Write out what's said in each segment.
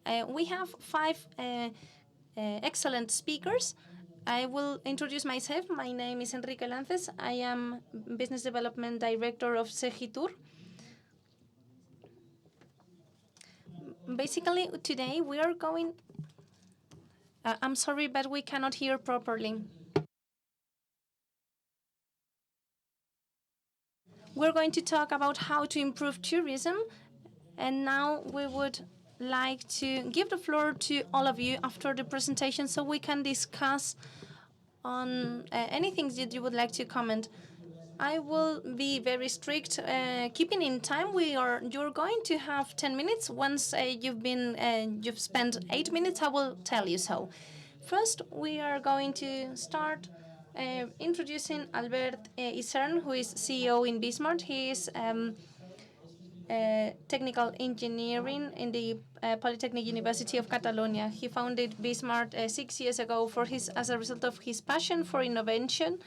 We have five excellent speakers. I will introduce myself. My name is Enrique Lancís. I am Business Development Director of Segittur. Basically, today we are going... I'm sorry, but we cannot hear properly. We're going to talk about how to improve tourism, and now we would like to give the floor to all of you after the presentation so we can discuss on anything that you would like to comment. I will be very strict, keeping in time. You're going to have 10 minutes. Once you've spent 8 minutes, I will tell you so. First, we are going to start introducing Albert Isern, who is CEO in Bismart. He is technical engineering in the Polytechnic University of Catalonia. He founded Bismart 6 years ago as a result of his passion for innovation,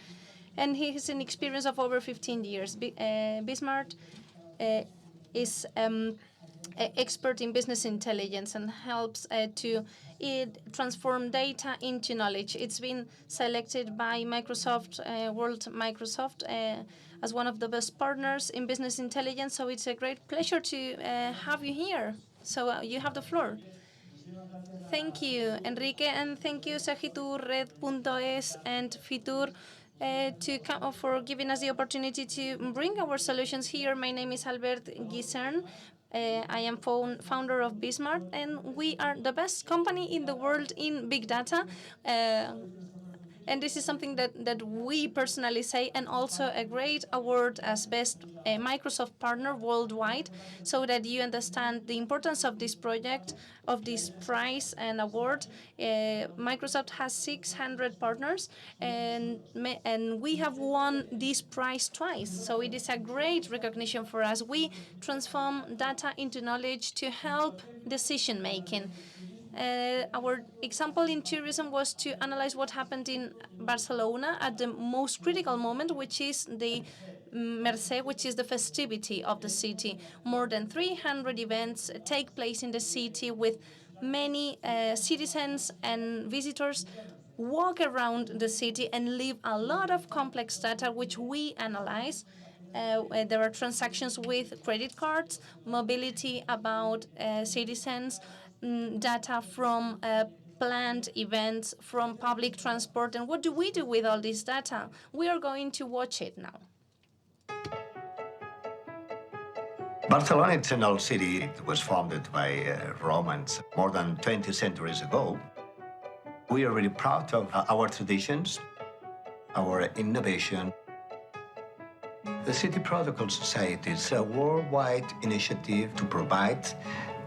and he has an experience of over 15 years. Bismart is expert in business intelligence and helps to transform data into knowledge. It's been selected by Microsoft, Microsoft, as one of the best partners in business intelligence. So it's a great pleasure to have you here. So you have the floor. Thank you, Enrique, and thank you, Segittur, Red.es, and Fitur, for giving us the opportunity to bring our solutions here. My name is Albert Isern. I am founder of Bismart, and we are the best company in the world in big data. And this is something that we personally say, and also a great award as best Microsoft partner worldwide, so that you understand the importance of this project, of this prize and award. Microsoft has 600 partners, and we have won this prize twice. So it is a great recognition for us. We transform data into knowledge to help decision making. Our example in tourism was to analyze what happened in Barcelona at the most critical moment, which is the Mercè, which is the festivity of the city. More than 300 events take place in the city, with many citizens and visitors walk around the city and leave a lot of complex data, which we analyze. There are transactions with credit cards, mobility about citizens, data from planned events, from public transport. And what do we do with all this data? We are going to watch it now. Barcelona is an old city. It was founded by Romans more than 20 centuries ago. We are really proud of our traditions, our innovation. The City Protocol Society is a worldwide initiative to provide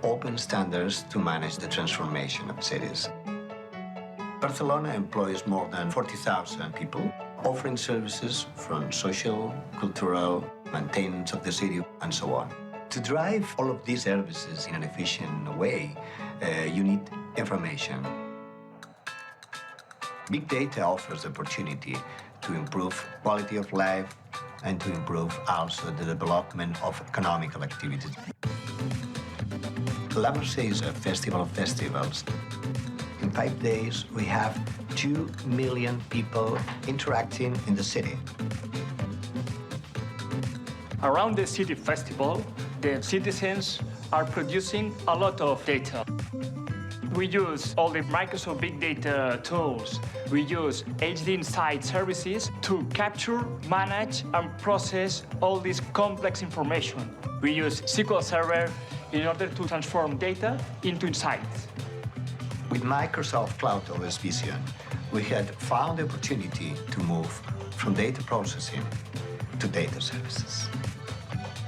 open standards to manage the transformation of cities. Barcelona employs more than 40,000 people, offering services from social, cultural, maintenance of the city, and so on. To drive all of these services in an efficient way, you need information. Big data offers the opportunity to improve quality of life and to improve also the development of economical activities. La Mercè is a festival of festivals. In 5 days, we have 2 million people interacting in the city. Around the city festival, the citizens are producing a lot of data. We use all the Microsoft Big Data tools. We use HD Insight services to capture, manage, and process all this complex information. We use SQL Server in order to transform data into insights. With Microsoft Cloud OS Vision, we had found the opportunity to move from data processing to data services.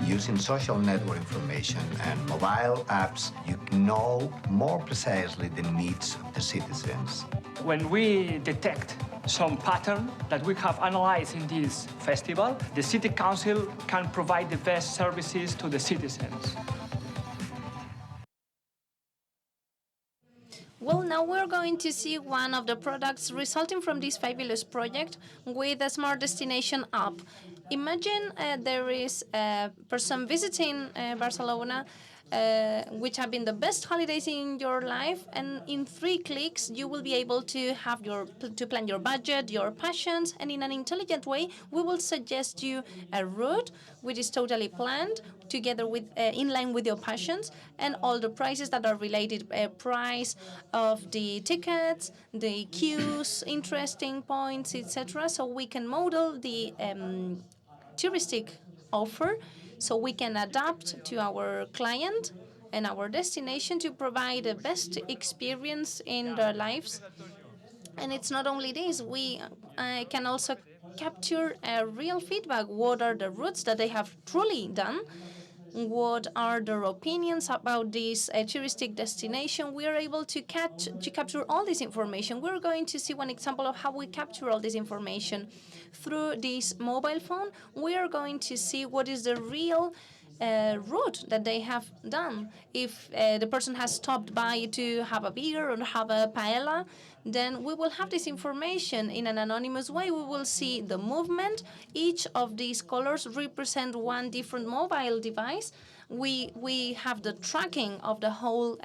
Using social network information and mobile apps, you know more precisely the needs of the citizens. When we detect some pattern that we have analyzed in this festival, the City Council can provide the best services to the citizens. Well, now we're going to see one of the products resulting from this fabulous project with a smart destination app. Imagine there is a person visiting Barcelona which have been the best holidays in your life, and in 3 clicks you will be able to have to plan your budget, your passions, and in an intelligent way we will suggest you a route which is totally planned together with in line with your passions, and all the prices that are related, price of the tickets, the queues, interesting points, etc. So we can model the touristic offer, so we can adapt to our client and our destination to provide the best experience in their lives. And it's not only this, we can also capture a real feedback. What are the routes that they have truly done? What are their opinions about this touristic destination? We are able to capture all this information. We're going to see one example of how we capture all this information. Through this mobile phone, we are going to see what is the real route that they have done. If the person has stopped by to have a beer or have a paella, then we will have this information in an anonymous way. We will see the movement. Each of these colors represent one different mobile device. We have the tracking of the whole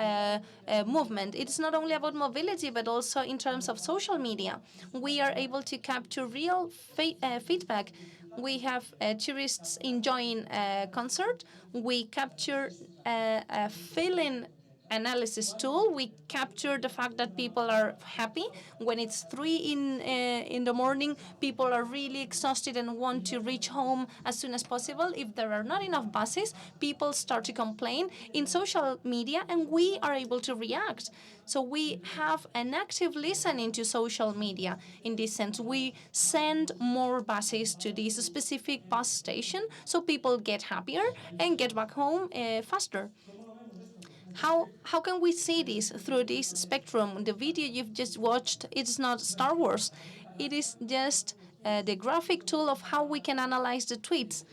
movement. It's not only about mobility, but also in terms of social media. We are able to capture real feedback. We have tourists enjoying a concert. We capture a feeling analysis tool. We capture the fact that people are happy. When it's 3 in the morning, people are really exhausted and want to reach home as soon as possible. If there are not enough buses, people start to complain in social media, and we are able to react. So we have an active listening to social media. In this sense, we send more buses to this specific bus station so people get happier and get back home faster. How can we see this through this spectrum? The video you've just watched, it's not Star Wars. It is just the graphic tool of how we can analyze the tweets.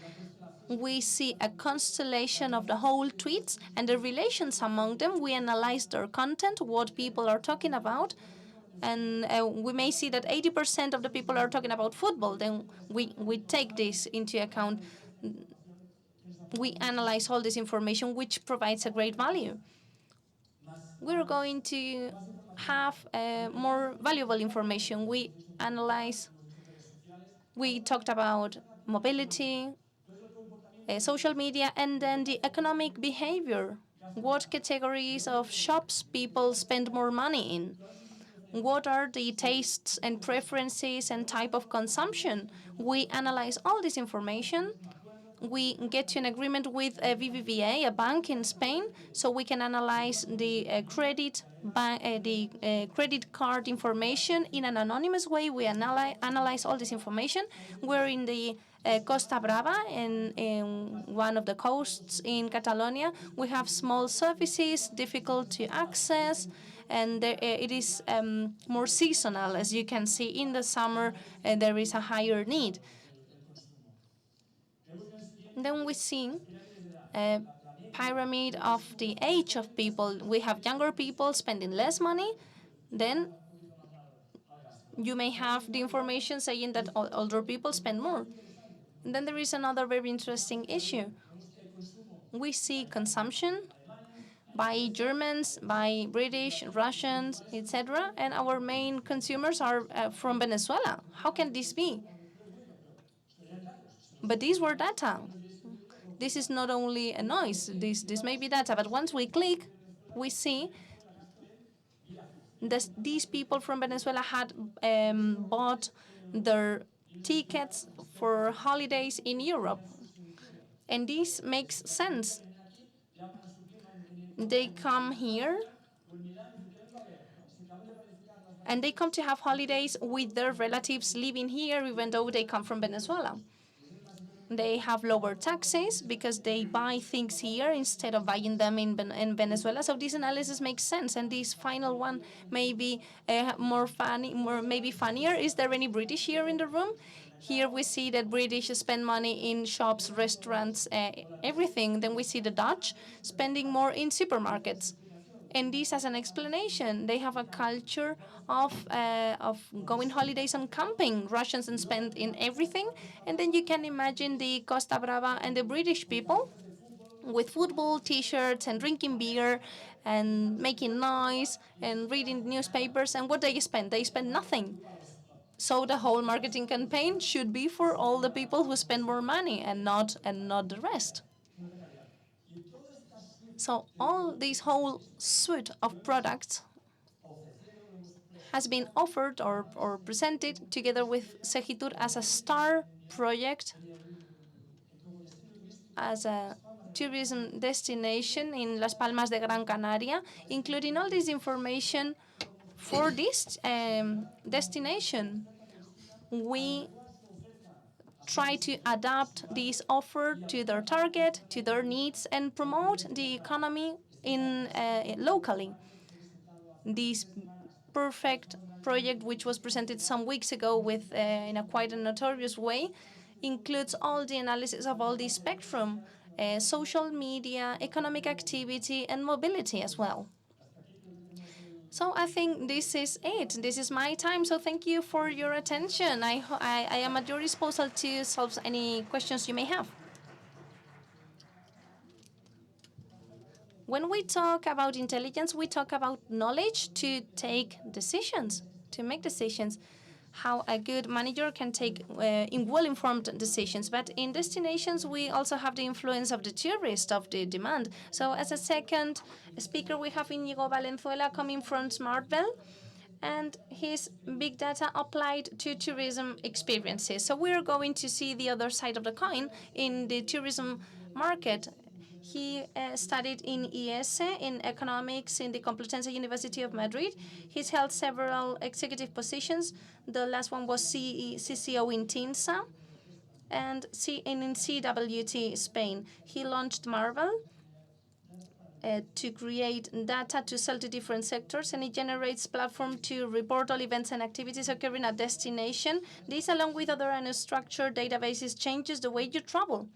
We see a constellation of the whole tweets and the relations among them. We analyze their content, what people are talking about, and we may see that 80% of the people are talking about football. Then we take this into account. We analyze all this information, which provides a great value. We're going to have more valuable information. We analyze, we talked about mobility, social media, and then the economic behavior. What categories of shops people spend more money in? What are the tastes and preferences and type of consumption? We analyze all this information. We get to an agreement with a BBVA, a bank in Spain, so we can analyze the credit card information in an anonymous way. We analyze all this information. We're in the Costa Brava, in one of the coasts in Catalonia. We have small services, difficult to access, and it is more seasonal. As you can see, in the summer, there is a higher need. Then we see a pyramid of the age of people. We have younger people spending less money. Then you may have the information saying that older people spend more. And then there is another very interesting issue. We see consumption by Germans, by British, Russians, etc., and our main consumers are from Venezuela. How can this be? But these were data. This is not only a noise, this may be data, but once we click, we see that these people from Venezuela had bought their tickets for holidays in Europe. And this makes sense. They come here and they come to have holidays with their relatives living here, even though they come from Venezuela. They have lower taxes because they buy things here instead of buying them in Venezuela. So this analysis makes sense. And this final one may be more funny, maybe funnier. Is there any British here in the room? Here we see that British spend money in shops, restaurants, everything. Then we see the Dutch spending more in supermarkets. And this has an explanation. They have a culture of going holidays and camping. Russians spend in everything. And then you can imagine the Costa Brava and the British people. with football T-shirts and drinking beer and making noise and reading newspapers. And what they spend? They spend nothing. So the whole marketing campaign should be for all the people who spend more money and not the rest. So all this whole suite of products has been offered or presented together with Segittur as a star project, as a tourism destination in Las Palmas de Gran Canaria, including all this information for this destination. We try to adapt this offer to their target, to their needs, and promote the economy locally. This perfect project, which was presented some weeks ago in a quite a notorious way, includes all the analysis of all the spectrum, social media, economic activity, and mobility as well. So I think this is it. This is my time. So thank you for your attention. I am at your disposal to solve any questions you may have. When we talk about intelligence, we talk about knowledge to take decisions, to make decisions, how a good manager can take well-informed decisions. But in destinations, we also have the influence of the tourist, of the demand. So as a second speaker, we have Iñigo Valenzuela coming from Smartvel, and his big data applied to tourism experiences. So we're going to see the other side of the coin in the tourism market. He studied in IESE, in economics, in the Complutense University of Madrid. He's held several executive positions. The last one was CCO in TINSA and in CWT Spain. He launched Marvel to create data to sell to different sectors, and it generates platform to report all events and activities occurring at destination. This, along with other unstructured databases, changes the way you travel.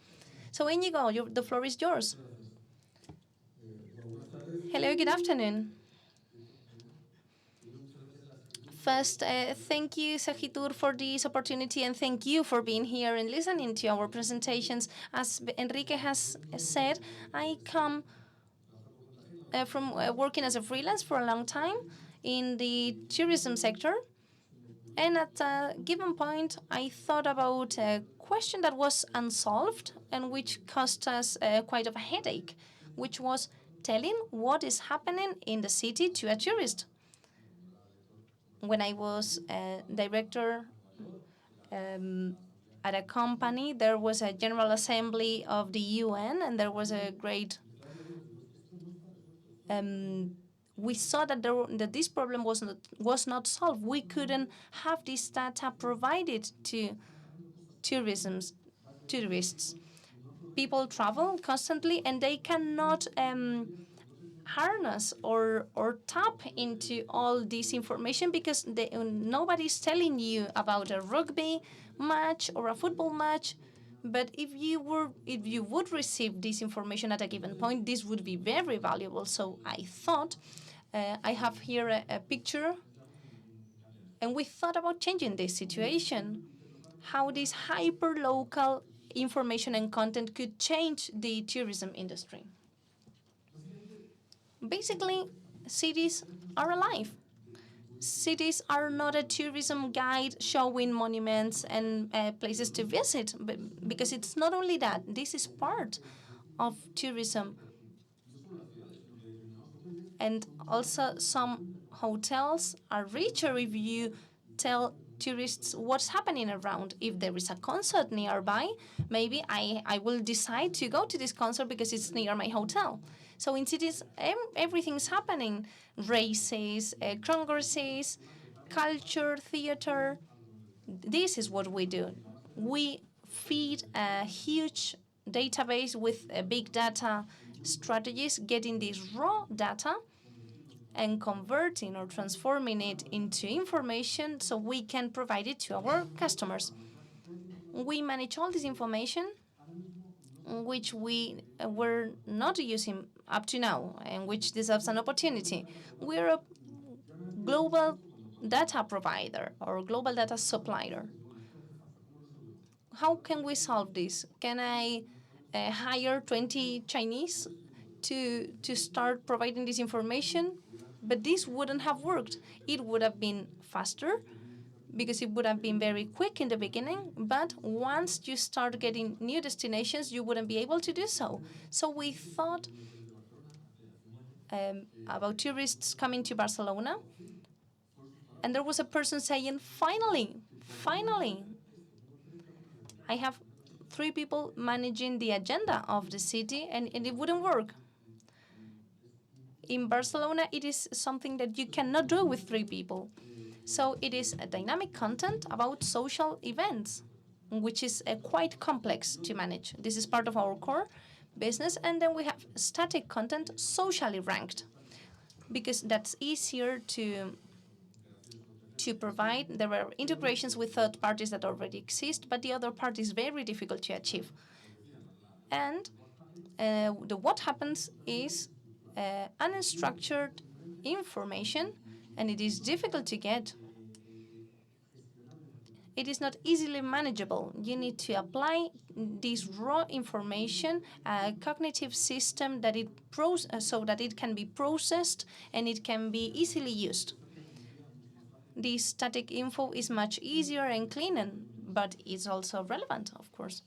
So Iñigo, the floor is yours. Hello, good afternoon. First, thank you, Segittur, for this opportunity, and thank you for being here and listening to our presentations. As Enrique has said, I come from working as a freelance for a long time in the tourism sector. And at a given point, I thought about a question that was unsolved and which caused us quite of a headache, which was telling what is happening in the city to a tourist. When I was a director at a company, there was a General Assembly of the UN, and there was a great we saw that this problem was not solved. We couldn't have this data provided to tourists. People travel constantly, and they cannot harness or tap into all this information because nobody's telling you about a rugby match or a football match. But if you would receive this information at a given point, this would be very valuable. So I thought, I have here a picture, and we thought about changing this situation, how this hyper-local information and content could change the tourism industry. Basically, cities are alive. Cities are not a tourism guide showing monuments and places to visit, but because it's not only that. This is part of tourism. And also, some hotels are richer if you tell tourists what's happening around. If there is a concert nearby, maybe I will decide to go to this concert because it's near my hotel. So in cities, everything's happening. Races, congresses, culture, theater. This is what we do. We feed a huge database with big data strategies, getting this raw data and converting or transforming it into information so we can provide it to our customers. We manage all this information, which we were not using up to now, and which deserves an opportunity. We're a global data provider or global data supplier. How can we solve this? Can I hire 20 Chinese to start providing this information, but this wouldn't have worked. It would have been faster because it would have been very quick in the beginning, but once you start getting new destinations, you wouldn't be able to do so. So we thought about tourists coming to Barcelona, and there was a person saying, finally, I have 3 people managing the agenda of the city, and it wouldn't work. In Barcelona, it is something that you cannot do with 3 people. So it is a dynamic content about social events, which is quite complex to manage. This is part of our core business. And then we have static content, socially ranked, because that's easier to provide. There are integrations with third parties that already exist, but the other part is very difficult to achieve. And what happens is unstructured information, and it is difficult to get. It is not easily manageable. You need to apply this raw information, a cognitive system that so that it can be processed and it can be easily used. The static info is much easier and cleaner, but it's also relevant, of course.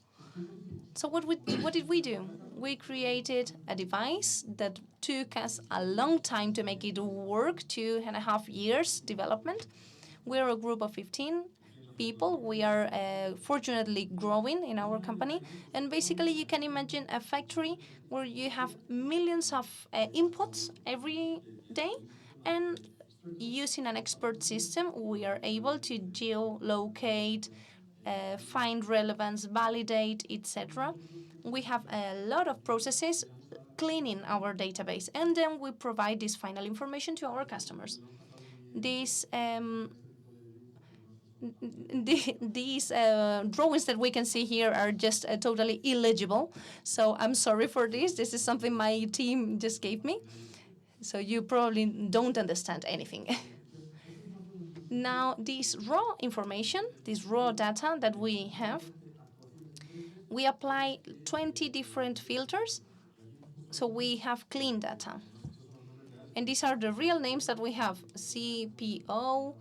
So what did we do? We created a device that took us a long time to make it work, 2.5 years development. We're a group of 15 people. We are fortunately growing in our company. And basically, you can imagine a factory where you have millions of inputs every day. And using an expert system, we are able to geolocate, find relevance, validate, etc. We have a lot of processes cleaning our database, and then we provide this final information to our customers. These drawings that we can see here are just totally illegible. So I'm sorry for this. This is something my team just gave me. So you probably don't understand anything. Now, this raw information, this raw data that we have, we apply 20 different filters. So we have clean data. And these are the real names that we have: CPO,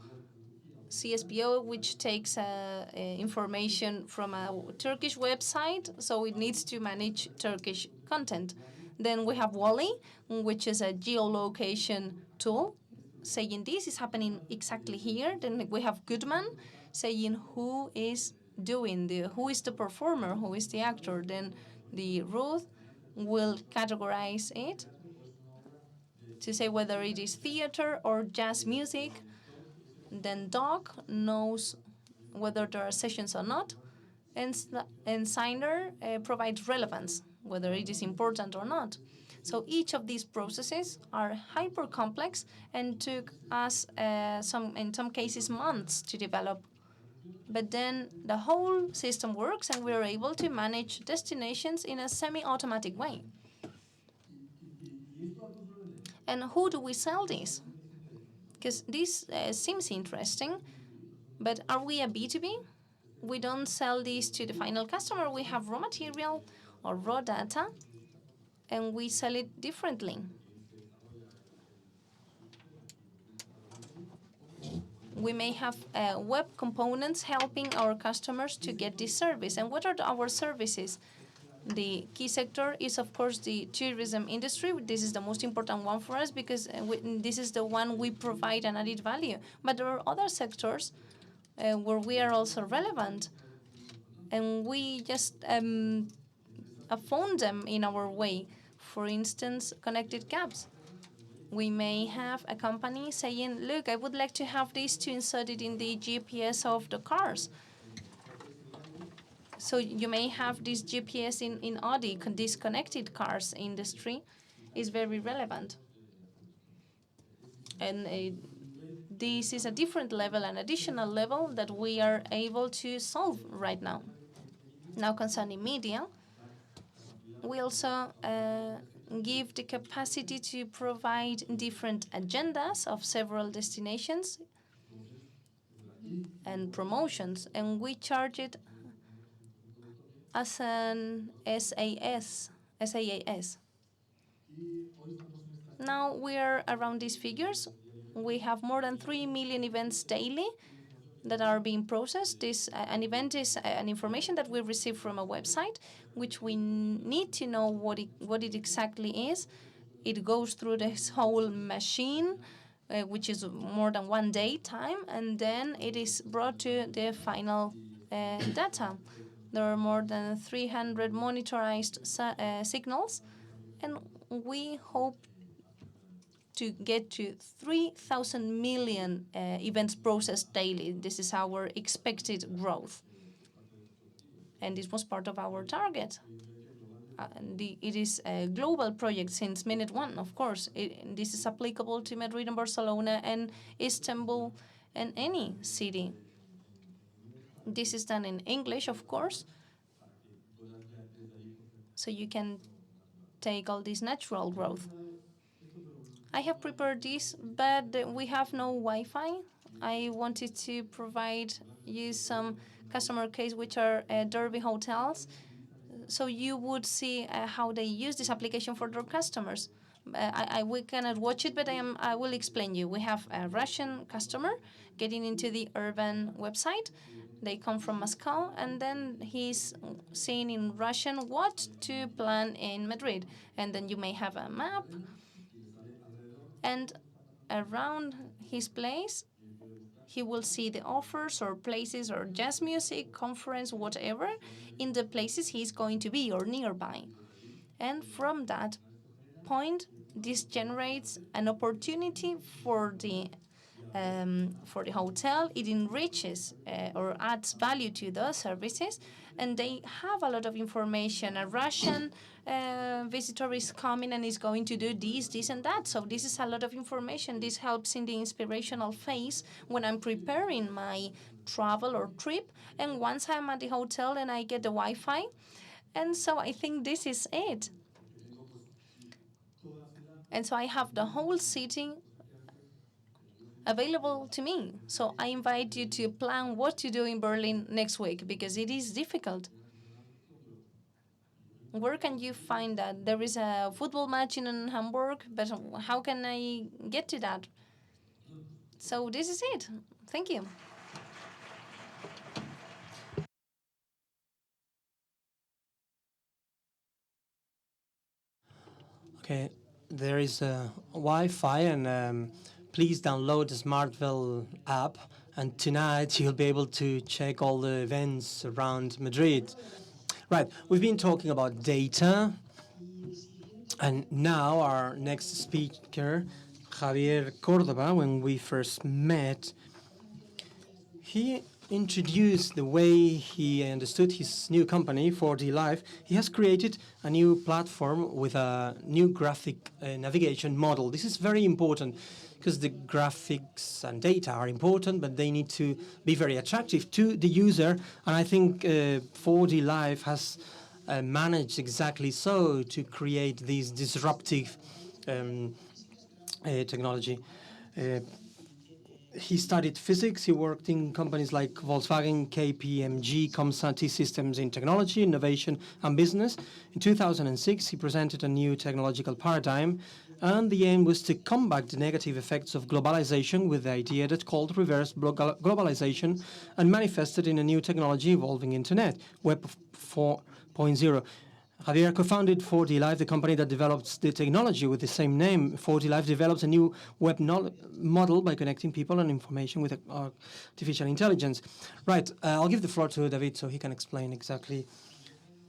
CSPO, which takes information from a Turkish website, so it needs to manage Turkish content. Then we have Wally, which is a geolocation tool, saying this is happening exactly here. Then we have Goodman, saying who is who is the performer, who is the actor. Then the Ruth will categorize it to say whether it is theater or jazz music. Then Doc knows whether there are sessions or not, and Signer provides relevance, whether it is important or not. So each of these processes are hyper complex and took us in some cases months to develop. But then the whole system works, and we are able to manage destinations in a semi-automatic way. And who do we sell this? Because this seems interesting, but are we a B2B? We don't sell this to the final customer. We have raw material or raw data, and we sell it differently. We may have web components helping our customers to get this service. And what are our services? The key sector is, of course, the tourism industry. This is the most important one for us because this is the one we provide an added value. But there are other sectors where we are also relevant, and we just found them in our way. For instance, connected cabs. We may have a company saying, look, I would like to have this to insert it in the GPS of the cars. So you may have this GPS in Audi. This connected cars industry is very relevant. And this is a different level, an additional level that we are able to solve right now. Now, concerning media, we also give the capacity to provide different agendas of several destinations and promotions, and we charge it as an SaaS. Now we're around these figures. We have more than 3 million events daily that are being processed. An event is an information that we receive from a website, which we need to know what it exactly is. It goes through this whole machine, which is more than 1 day time, and then it is brought to the final data. There are more than 300 monitorized signals, and we hope to get to 3,000 million events processed daily. This is our expected growth. And this was part of our target. It is a global project since minute one, of course. This is applicable to Madrid and Barcelona and Istanbul and any city. This is done in English, of course, so you can take all this natural growth. I have prepared this, but we have no Wi-Fi. I wanted to provide you some customer case, which are Derby hotels, so you would see how they use this application for their customers. We cannot watch it, but I will explain you. We have a Russian customer getting into the urban website. They come from Moscow, and then he's seeing in Russian what to plan in Madrid. And then you may have a map, and around his place, he will see the offers or places or jazz music, conference, whatever, in the places he's going to be or nearby. And from that point, this generates an opportunity for the hotel. It enriches or adds value to those services, and they have a lot of information. A Russian visitor is coming and is going to do this, and that. So this is a lot of information. This helps in the inspirational phase when I'm preparing my travel or trip, and once I'm at the hotel and I get the Wi-Fi. And so I think this is it. And so I have the whole city available to me. So I invite you to plan what to do in Berlin next week, because it is difficult. Where can you find that? There is a football match in Hamburg, but how can I get to that? So this is it. Thank you. Okay, there is a Wi-Fi, and please download the Smartvel app. And tonight you'll be able to check all the events around Madrid. Right, we've been talking about data, and now our next speaker, Javier Córdoba, when we first met, he introduced the way he understood his new company, 4D Live. He has created a new platform with a new graphic navigation model. This is very important because the graphics and data are important, but they need to be very attractive to the user. And I think 4D Live has managed exactly so to create this disruptive technology. He studied physics. He worked in companies like Volkswagen, KPMG, Comsat Systems in technology, innovation, and business. In 2006, he presented a new technological paradigm, and the aim was to combat the negative effects of globalization with the idea that called reverse globalization, and manifested in a new technology evolving Internet, Web 4.0. Javier co-founded 4D Live, the company that develops the technology with the same name. 4D Live develops a new web model by connecting people and information with artificial intelligence. Right, I'll give the floor to David so he can explain exactly.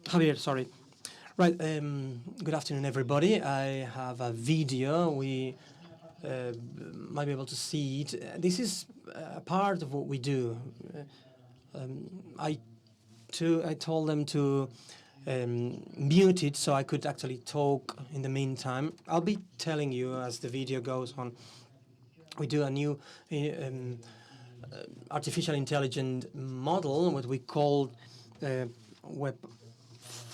Javier, sorry. Right, good afternoon, everybody. I have a video. We might be able to see it. This is a part of what we do. I told them to mute it so I could actually talk in the meantime. I'll be telling you as the video goes on. We do a new artificial intelligence model, what we call Web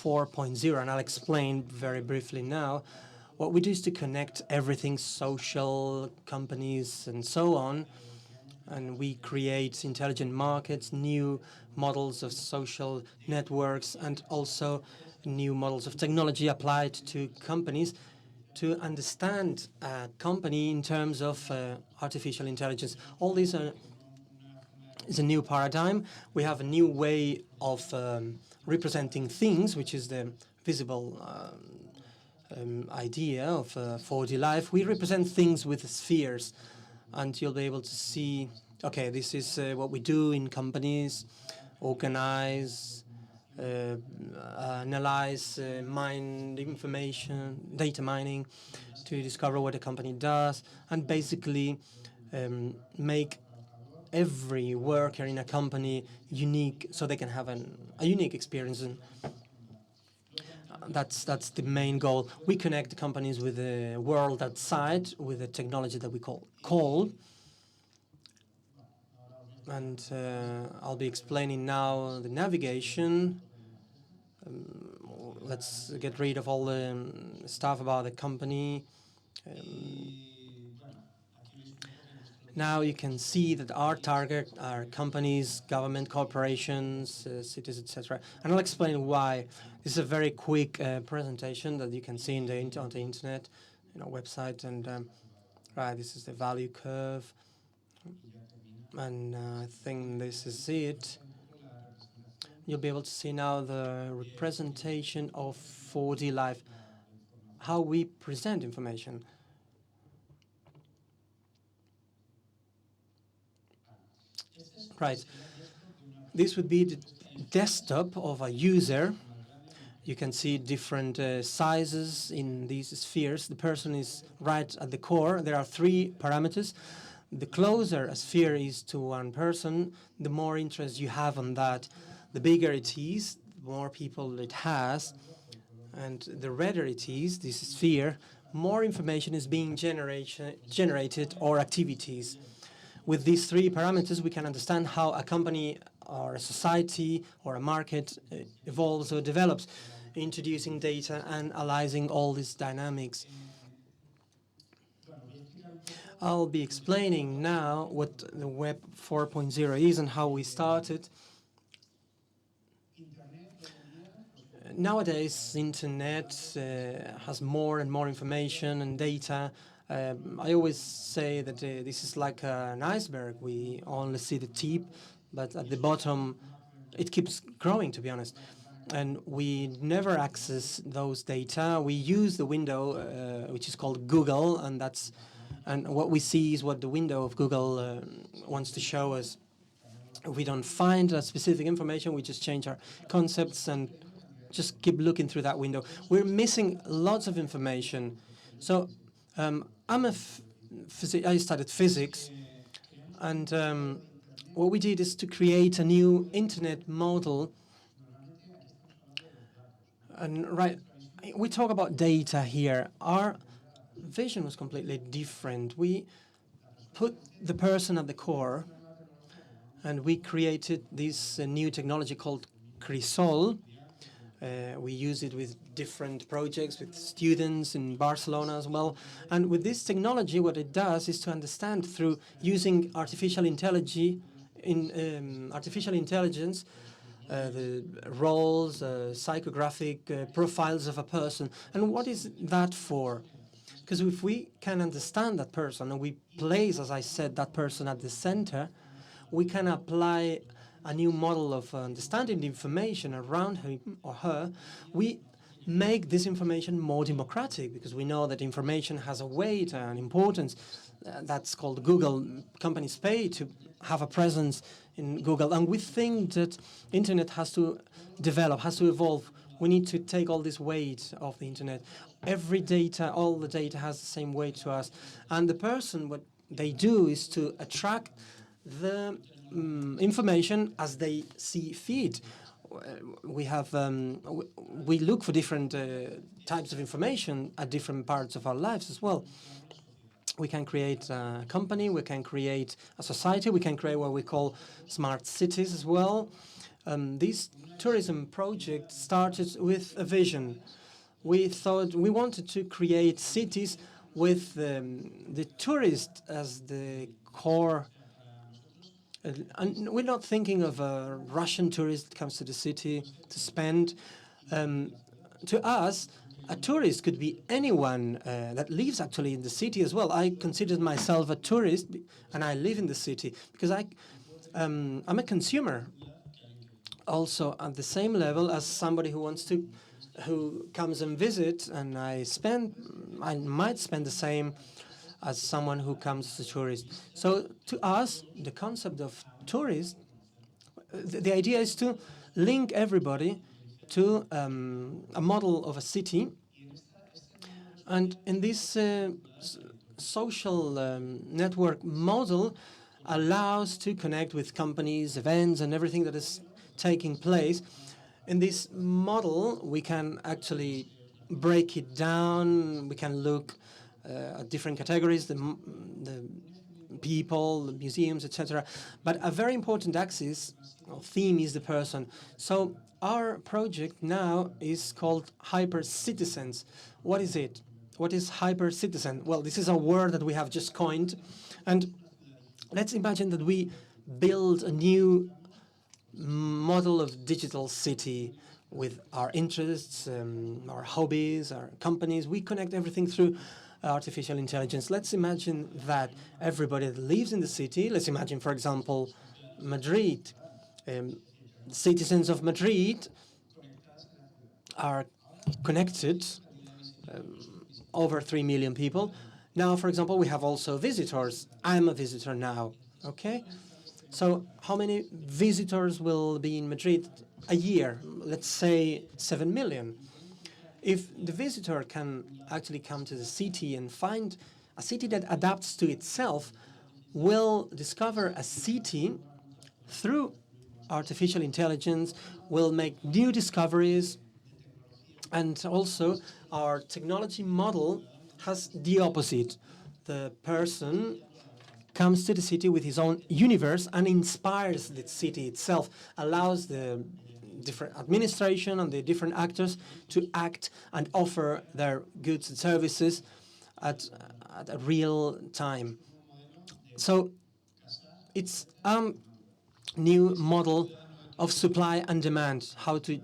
4.0, and I'll explain very briefly now. What we do is to connect everything, social, companies, and so on, and we create intelligent markets, new models of social networks, and also new models of technology applied to companies to understand a company in terms of artificial intelligence. All these is a new paradigm. We have a new way of representing things, which is the visible idea of 4D life. We represent things with spheres, and you'll be able to see, okay, this is what we do in companies: organize, analyze, mine information, data mining, to discover what a company does, and basically make every worker in a company unique, so they can have a unique experience. And that's the main goal. We connect the companies with the world outside with a technology that we call. And I'll be explaining now the navigation. Let's get rid of all the stuff about the company. Now you can see that our target are companies, government, corporations, cities, etc. And I'll explain why. This is a very quick presentation that you can see on the internet, our website. And right, this is the value curve. And I think this is it. You'll be able to see now the representation of 4D life, how we present information. Right. This would be the desktop of a user. You can see different sizes in these spheres. The person is right at the core. There are 3 parameters. The closer a sphere is to one person, the more interest you have on that. The bigger it is, the more people it has. And the redder it is, this sphere, more information is being generated or activities. With these 3 parameters, we can understand how a company or a society or a market evolves or develops, introducing data and analyzing all these dynamics. I'll be explaining now what the Web 4.0 is and how we started. Nowadays, internet has more and more information and data. I always say that this is like an iceberg. We only see the tip, but at the bottom, it keeps growing, to be honest. And we never access those data. We use the window, which is called Google, and what we see is what the window of Google wants to show us. If we don't find a specific information, we just change our concepts and just keep looking through that window. We're missing lots of information. So I studied physics, and what we did is to create a new internet model. And right, we talk about data here. Our vision was completely different. We put the person at the core, and we created this new technology called Crisol. We use it with different projects, with students in Barcelona as well. And with this technology, what it does is to understand through using artificial intelligence, the roles, psychographic profiles of a person. And what is that for? Because if we can understand that person and we place, as I said, that person at the center, we can apply a new model of understanding the information around him or her. We make this information more democratic because we know that information has a weight and importance. That's called Google. Companies pay to have a presence in Google. And we think that internet has to develop, has to evolve. We need to take all this weight of the internet. Every data, all the data has the same weight to us. And the person, what they do is to attract the information as they see fit. We have we look for different types of information at different parts of our lives as well. We can create a company, we can create a society, we can create what we call smart cities as well. This tourism project started with a vision. We thought we wanted to create cities with the tourist as the core And we're not thinking of a Russian tourist that comes to the city to spend. To us, a tourist could be anyone that lives actually in the city as well. I consider myself a tourist, and I live in the city because I'm a consumer, also at the same level as somebody who comes and visits, and I might spend the same as someone who comes as a tourist. So to us, the concept of tourist, the idea is to link everybody to a model of a city. And in this social network model allows to connect with companies, events, and everything that is taking place. In this model, we can actually break it down. We can look at different categories, the people, the museums, etc. But a very important axis or theme is the person. So our project now is called Hyper Citizens. What is it? What is Hyper Citizen? Well, this is a word that we have just coined. And let's imagine that we build a new model of digital city with our interests, our hobbies, our companies. We connect everything through artificial intelligence. Let's imagine that everybody that lives in the city, let's imagine, for example, Madrid. Citizens of Madrid are connected, over 3 million people. Now, for example, we have also visitors. I'm a visitor now, okay? So how many visitors will be in Madrid a year? Let's say 7 million. If the visitor can actually come to the city and find a city that adapts to itself, will discover a city through artificial intelligence, will make new discoveries, and also our technology model has the opposite. The person comes to the city with his own universe and inspires the city itself, allows the different administration and the different actors to act and offer their goods and services at a real time. So it's a new model of supply and demand, how to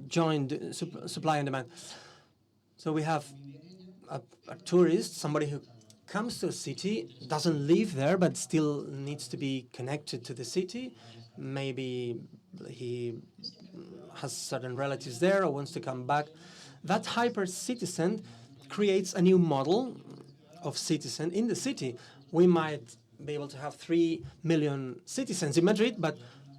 join the supply and demand. So we have a tourist, somebody who comes to a city, doesn't live there, but still needs to be connected to the city. Maybe he has certain relatives there or wants to come back. That hyper citizen creates a new model of citizen in the city. We might be able to have 3 million citizens in Madrid, but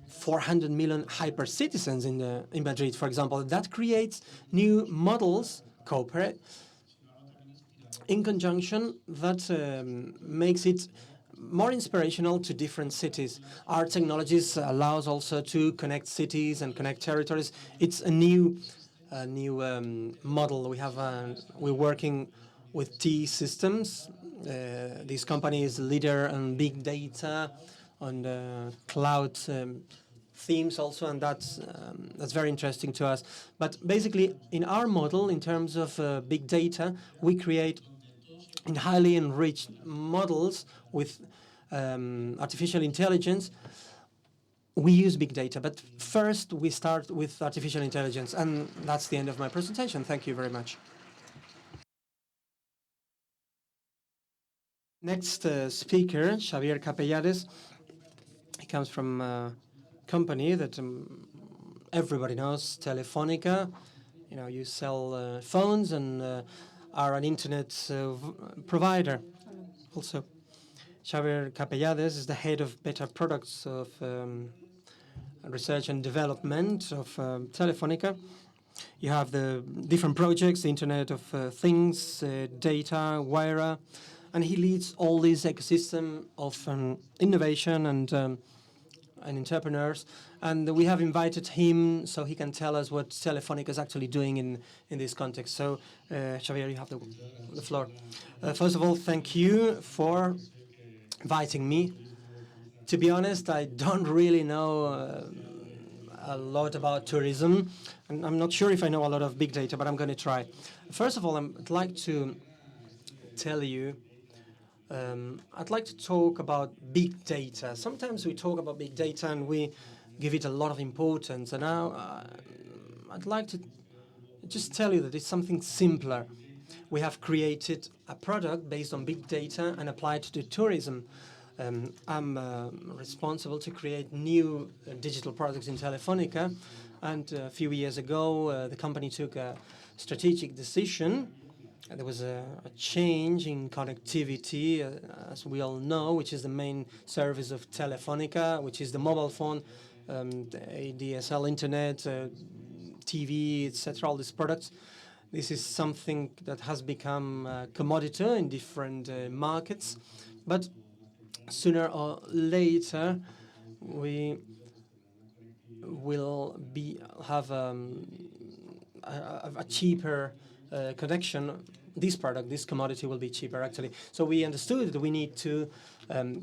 400 million hyper citizens in Madrid, for example. That creates new models, cooperate, in conjunction, that makes it more inspirational to different cities. Our technologies allows also to connect cities and connect territories. It's a new model. We're working with T-Systems. This company is a leader in big data, on cloud themes also, and that's very interesting to us. But basically, in our model, in terms of big data, we create in highly enriched models with artificial intelligence. We use big data, but first we start with artificial intelligence, and that's the end of my presentation. Thank you very much. Next speaker, Xavier Capellades. He comes from a company that everybody knows, Telefónica. You know, you sell phones and are an internet provider. Also, Xavier Capellades is the head of beta products of research and development of Telefónica. You have the different projects, the Internet of Things, data, Wire, and he leads all this ecosystem of innovation and entrepreneurs. And we have invited him so he can tell us what Telefónica is actually doing in this context. So, Xavier, you have the floor. First of all, thank you for inviting me. To be honest, I don't really know a lot about tourism, and I'm not sure if I know a lot of big data, but I'm going to try. First of all, I'd like to tell you I'd like to talk about big data. Sometimes we talk about big data and we give it a lot of importance. And now I'd like to just tell you that it's something simpler. We have created a product based on big data and applied to tourism. I'm responsible to create new digital products in Telefonica. And a few years ago, the company took a strategic decision. There was a change in connectivity, as we all know, which is the main service of Telefonica, which is the mobile phone, ADSL, internet, TV, etc., all these products. This is something that has become a commodity in different markets, but sooner or later we will have a cheaper connection. This product, this commodity, will be cheaper actually. So we understood that we need to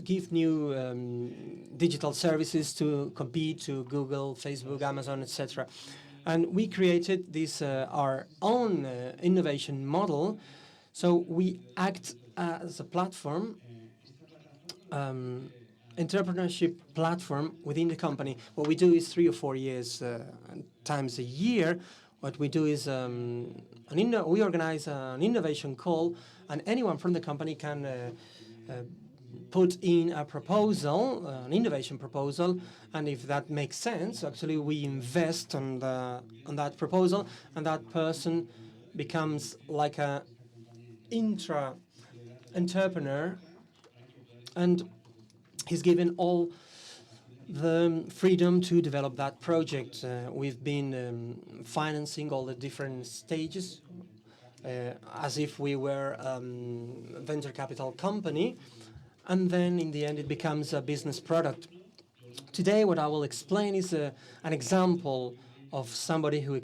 give new digital services to compete to Google, Facebook, Amazon, etc. And we created this our own innovation model. So we act as a platform, entrepreneurship platform within the company. What we do is 3 or 4 years times a year. What we do is we organize an innovation call, and anyone from the company can put in a proposal, an innovation proposal, and if that makes sense, actually we invest on that proposal, and that person becomes like a entrepreneur, and he's given all the freedom to develop that project. We've been financing all the different stages as if we were a venture capital company, and then in the end it becomes a business product. Today what I will explain is an example of somebody who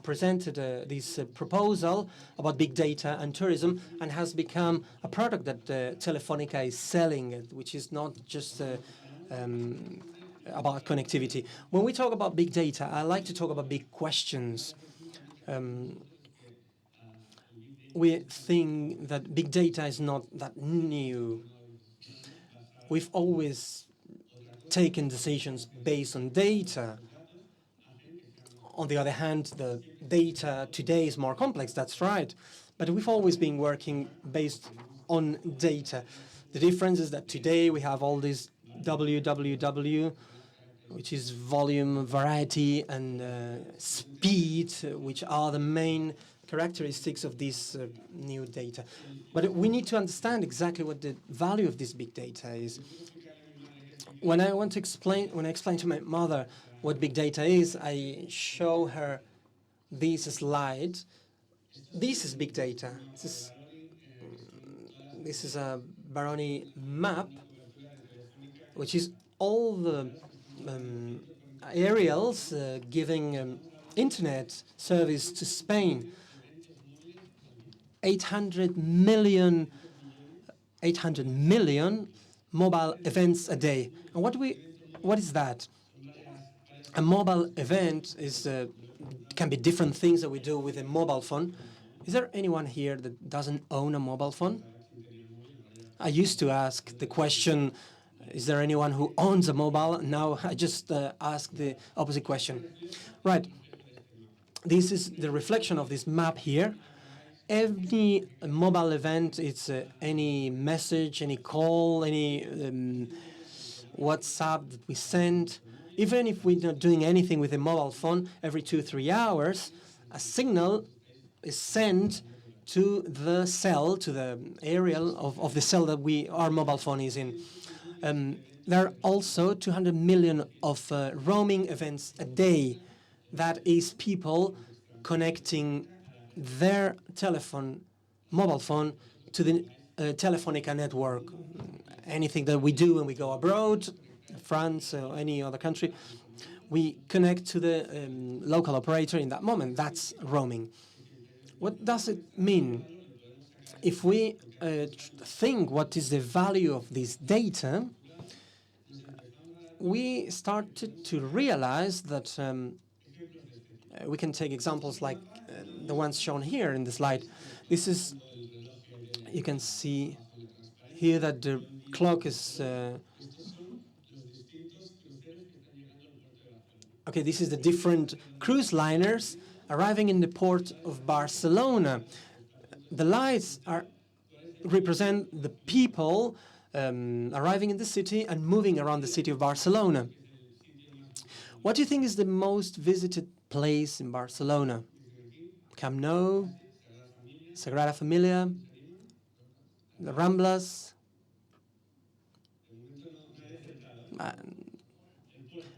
presented this proposal about big data and tourism and has become a product that Telefonica is selling, which is not just about connectivity. When we talk about big data, I like to talk about big questions. We think that big data is not that new. We've always taken decisions based on data. On the other hand, the data today is more complex, that's right. But we've always been working based on data. The difference is that today we have all this WWW, which is volume, variety, and speed, which are the main characteristics of this new data. But we need to understand exactly what the value of this big data is. When I explain to my mother what big data is, I show her this slide. This is big data. This is a Baroni map, which is all the aerials giving internet service to Spain. 800 million mobile events a day. And what is that? A mobile event can be different things that we do with a mobile phone. Is there anyone here that doesn't own a mobile phone? I used to ask the question, is there anyone who owns a mobile? Now I just ask the opposite question. Right. This is the reflection of this map here. Every mobile event, it's any message, any call, any WhatsApp that we send. Even if we're not doing anything with a mobile phone, every 2-3 hours, a signal is sent to the cell, to the aerial of the cell that our mobile phone is in. There are also 200 million of roaming events a day. That is people connecting their mobile phone to the Telefonica network. Anything that we do when we go abroad, France or any other country, we connect to the local operator in that moment. That's roaming. What does it mean? If we think what is the value of this data, we started to realize that we can take examples like the ones shown here in the slide. This is, you can see here that the clock is... Okay, this is the different cruise liners arriving in the port of Barcelona. The lights represent the people arriving in the city and moving around the city of Barcelona. What do you think is the most visited place in Barcelona? Camp Nou, Sagrada Familia, the Ramblas,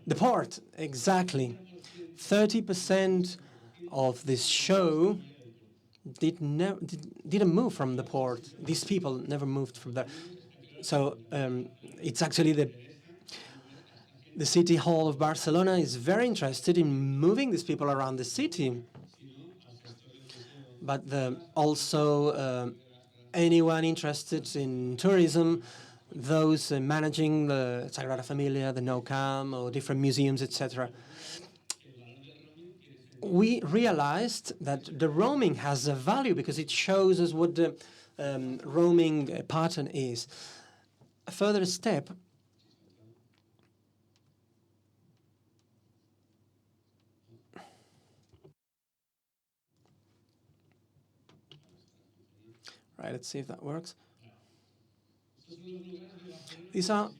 the port, exactly. 30% of this show didn't move from the port. These people never moved from there. So it's actually the City Hall of Barcelona is very interested in moving these people around the city. But also anyone interested in tourism, those managing the Sagrada Familia, the Nou Camp, or different museums, etc. We realized that the roaming has a value because it shows us what the roaming pattern is. A further step right, let's see if that works. These are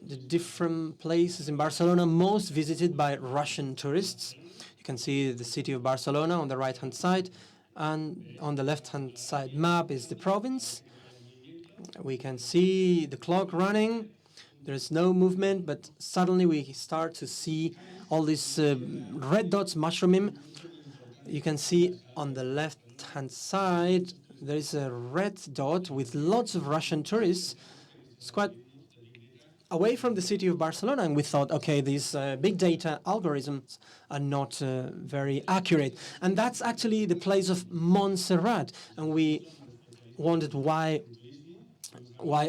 the different places in Barcelona most visited by Russian tourists. You can see the city of Barcelona on the right-hand side, and on the left-hand side map is the province. We can see the clock running. There is no movement, but suddenly we start to see all these red dots mushrooming. You can see on the left-hand side there is a red dot with lots of Russian tourists. It's quite away from the city of Barcelona, and we thought, okay, these big data algorithms are not very accurate. And that's actually the place of Montserrat, and we wondered why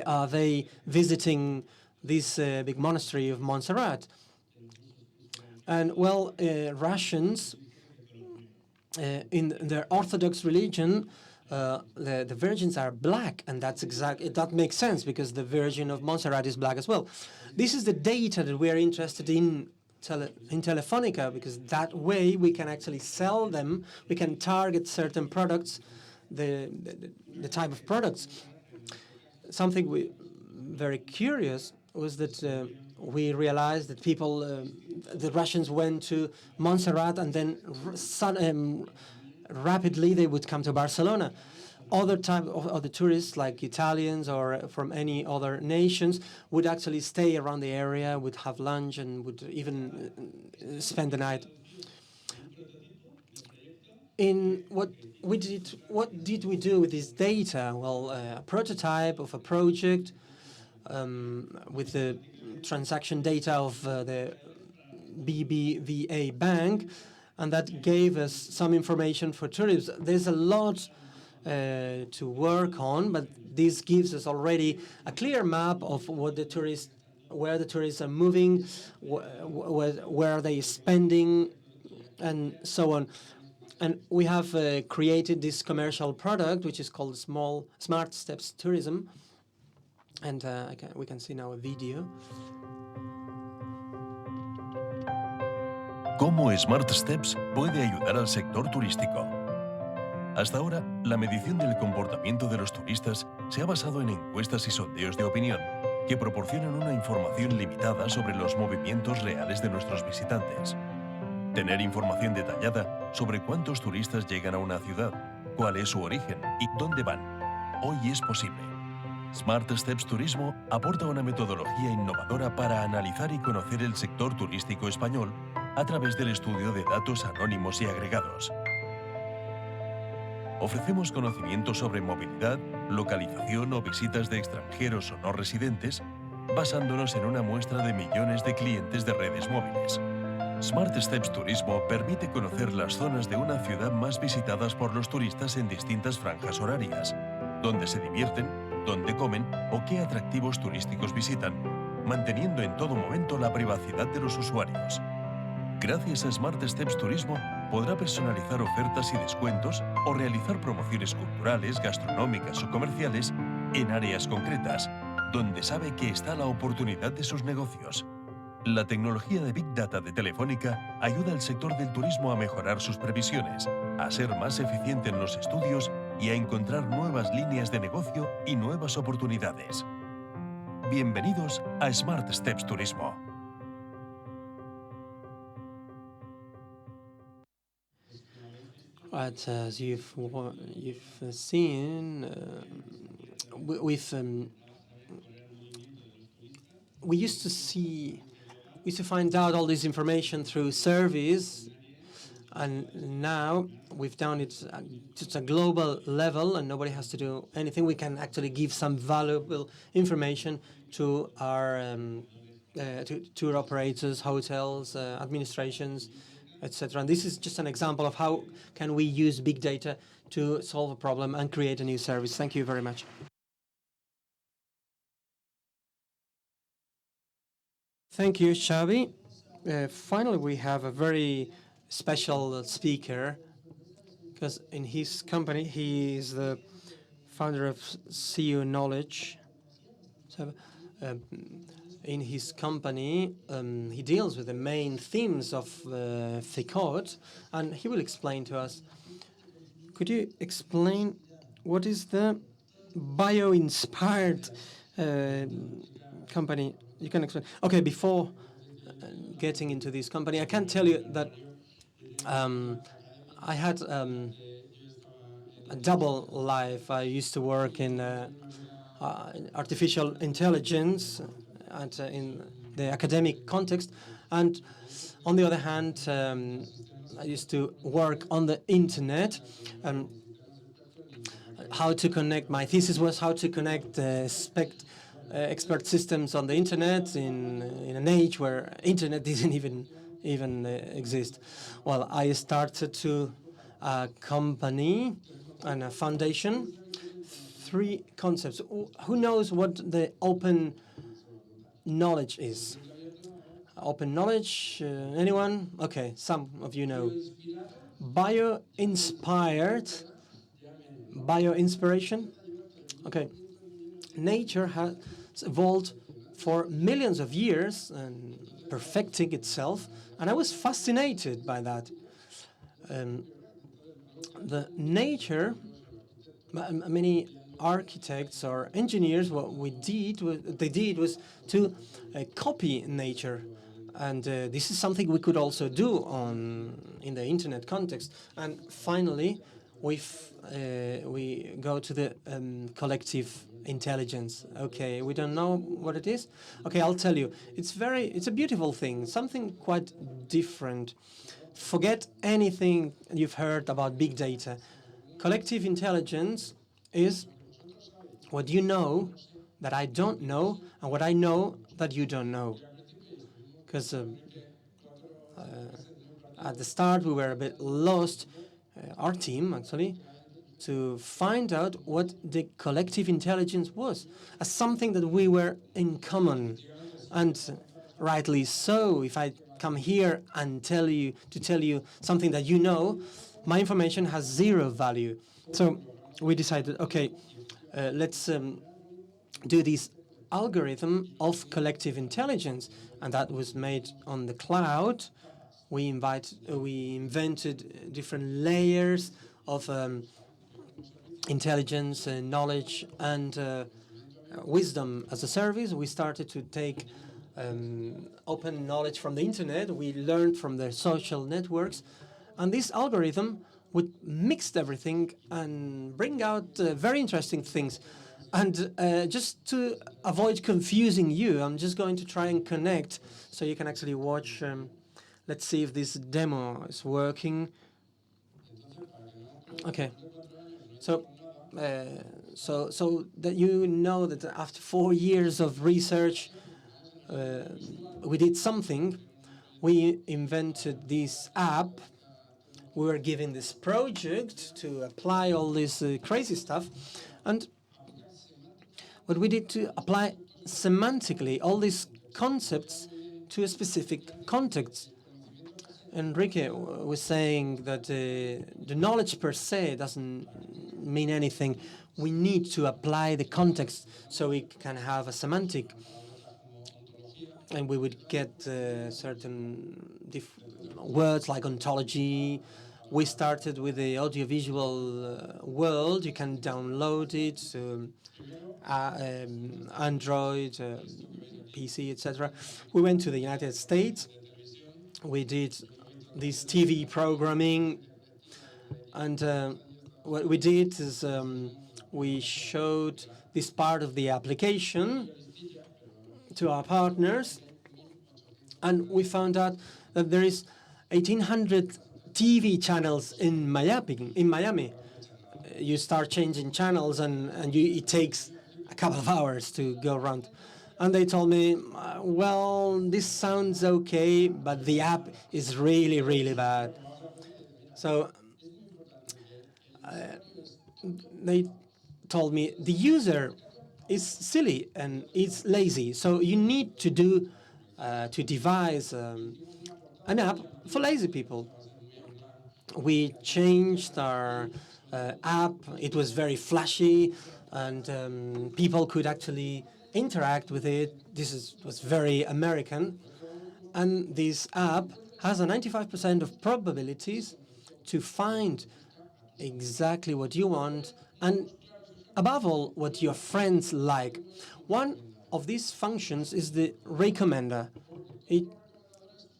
are they visiting this big monastery of Montserrat? And well, Russians in their Orthodox religion, the virgins are black, and that makes sense because the Virgin of Montserrat is black as well. This is the data that we are interested in Telefonica, because that way we can actually sell them. We can target certain products, the type of products. Something very curious was that we realized that people, the Russians went to Montserrat and then rapidly they would come to Barcelona. Other tourists, like Italians or from any other nations, would actually stay around the area, would have lunch, and would even spend the night. What did we do with this data? Well, a prototype of a project with the transaction data of the BBVA bank, and that gave us some information for tourists. There's a lot to work on, but this gives us already a clear map of what the tourists, where the tourists are moving, where are they spending, and so on. And we have created this commercial product, which is called Smart Steps Tourism. And we can see now a video. ¿Cómo Smart Steps puede ayudar al sector turístico? Hasta ahora, la medición del comportamiento de los turistas se ha basado en encuestas y sondeos de opinión que proporcionan una información limitada sobre los movimientos reales de nuestros visitantes. Tener información detallada sobre cuántos turistas llegan a una ciudad, cuál es su origen y dónde van, hoy es posible. Smart Steps Turismo aporta una metodología innovadora para analizar y conocer el sector turístico español a través del estudio de datos anónimos y agregados. Ofrecemos conocimiento sobre movilidad, localización o visitas de extranjeros o no residentes, basándonos en una muestra de millones de clientes de redes móviles. Smart Steps Turismo permite conocer las zonas de una ciudad más visitadas por los turistas en distintas franjas horarias, dónde se divierten, dónde comen o qué atractivos turísticos visitan, manteniendo en todo momento la privacidad de los usuarios. Gracias a Smart Steps Turismo podrá personalizar ofertas y descuentos o realizar promociones culturales, gastronómicas o comerciales en áreas concretas, donde sabe que está la oportunidad de sus negocios. La tecnología de Big Data de Telefónica ayuda al sector del turismo a mejorar sus previsiones, a ser más eficiente en los estudios y a encontrar nuevas líneas de negocio y nuevas oportunidades. Bienvenidos a Smart Steps Turismo. But as you've seen, we used to find out all this information through surveys, and now we've done it at just a global level, and nobody has to do anything. We can actually give some valuable information to our tour operators, hotels, administrations, etc. And this is just an example of how can we use big data to solve a problem and create a new service. Thank you very much. Thank you, Xavi. Finally, we have a very special speaker, because in his company, he is the founder of KNOWDLE. So, in his company, he deals with the main themes of FICOD, and he will explain to us. Could you explain what is the bio-inspired company? You can explain. Okay, before getting into this company, I can tell you that I had a double life. I used to work in artificial intelligence and in the academic context, and on the other hand, I used to work on the internet. How to connect, my thesis was how to connect expert systems on the internet in an age where internet didn't even exist. Well, I started a company and a foundation. 3 concepts. Who knows what the open knowledge is? Open knowledge, anyone? Okay, some of you know. Bio-inspired, bio-inspiration. Okay, nature has evolved for millions of years and perfecting itself, and I was fascinated by that. The nature, many architects or engineers, what they did was to copy nature, and this is something we could also do in the internet context. And finally, we go to the collective intelligence. Okay, we don't know what it is. Okay, I'll tell you. It's a beautiful thing, something quite different. Forget anything you've heard about big data. Collective intelligence is what you know that I don't know, and what I know that you don't know. Because at the start we were a bit lost, our team actually, to find out what the collective intelligence was, as something that we were in common. And rightly so, if I come here and tell you something that you know, my information has 0 value. So we decided, okay, let's do this algorithm of collective intelligence, and that was made on the cloud. We invented different layers of intelligence, knowledge, and wisdom as a service. We started to take open knowledge from the internet. We learned from the social networks, and this algorithm would mix everything and bring out very interesting things. And just to avoid confusing you, I'm just going to try and connect so you can actually watch. Let's see if this demo is working. Okay. So that you know that after 4 years of research, we did something. We invented this app. We were given this project to apply all this crazy stuff, and what we did to apply semantically all these concepts to a specific context. Enrique was saying that the knowledge per se doesn't mean anything. We need to apply the context so we can have a semantic, and we would get certain words like ontology. We started with the audiovisual world. You can download it, Android, PC, etc. We went to the United States. We did this TV programming, and what we did is we showed this part of the application to our partners, and we found out that there is 1,800 TV channels in Miami. You start changing channels, and it takes a couple of hours to go around. And they told me, well, this sounds okay, but the app is really, really bad. So they told me the user is silly and it's lazy. So you need to devise an app for lazy people. We changed our app. It was very flashy, and people could actually interact with it. Was very American. And this app has a 95% of probabilities to find exactly what you want, and above all, what your friends like. One of these functions is the recommender.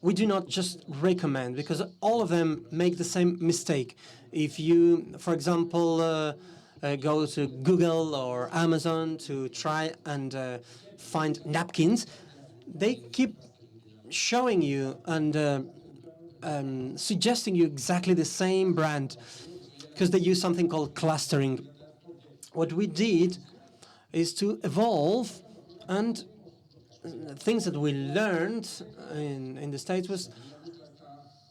We do not just recommend, because all of them make the same mistake. If you, for example, go to Google or Amazon to try and find napkins, they keep showing you and suggesting you exactly the same brand, because they use something called clustering. What we did is to evolve, and things that we learned in the States was,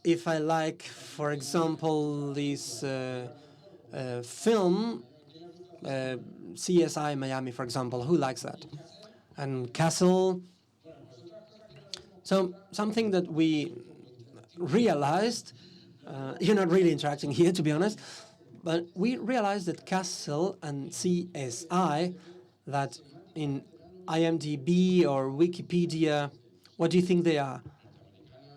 if I like, for example, this film, CSI Miami, for example, who likes that? And Castle. So something that we realized, you're not really interacting here, to be honest, but we realized that Castle and CSI, that in IMDb or Wikipedia, what do you think they are?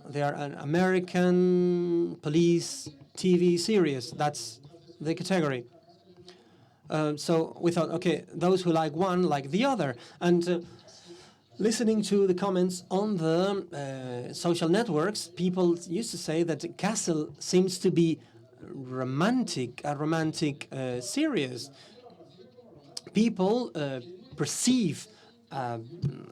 They are an American police TV series. That's the category. So we thought, okay, those who like one like the other. And listening to the comments on the social networks, people used to say that Castle seems to be a romantic series. People perceive an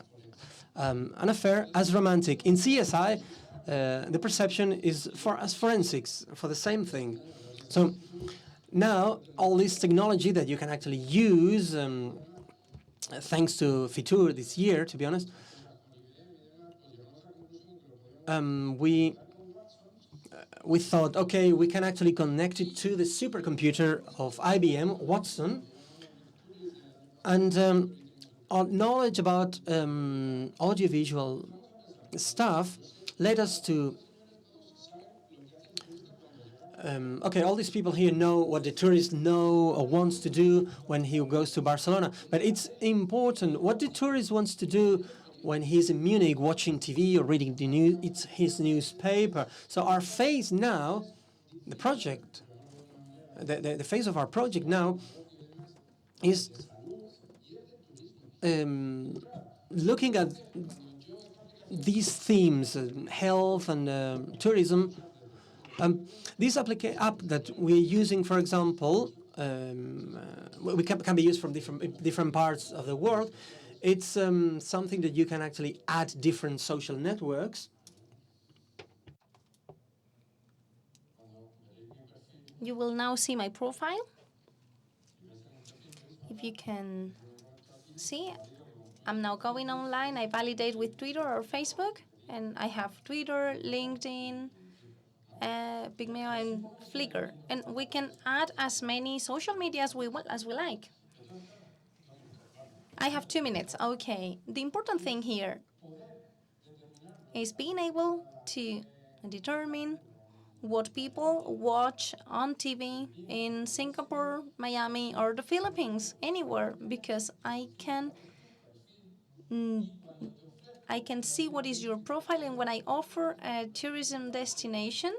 affair as romantic. In CSI, the perception is as forensics, for the same thing. So now all this technology that you can actually use, thanks to Fitur this year, to be honest, we thought, okay, we can actually connect it to the supercomputer of IBM, Watson, and our knowledge about audiovisual stuff led us to, okay, all these people here know what the tourist know or wants to do when he goes to Barcelona, but it's important what the tourist wants to do when he's in Munich watching TV or reading the news. It's his newspaper. So our phase now, the project, the phase of our project now is looking at these themes, health and tourism. This app that we're using, for example, we can be used from different parts of the world. It's something that you can actually add different social networks. You will now see my profile. If you can see, I'm now going online. I validate with Twitter or Facebook, and I have Twitter, LinkedIn, Pygmeo, and Flickr. And we can add as many social media as we like. I have 2 minutes. Okay. The important thing here is being able to determine what people watch on TV in Singapore, Miami, or the Philippines, anywhere, because I can see what is your profile, and when I offer a tourism destination,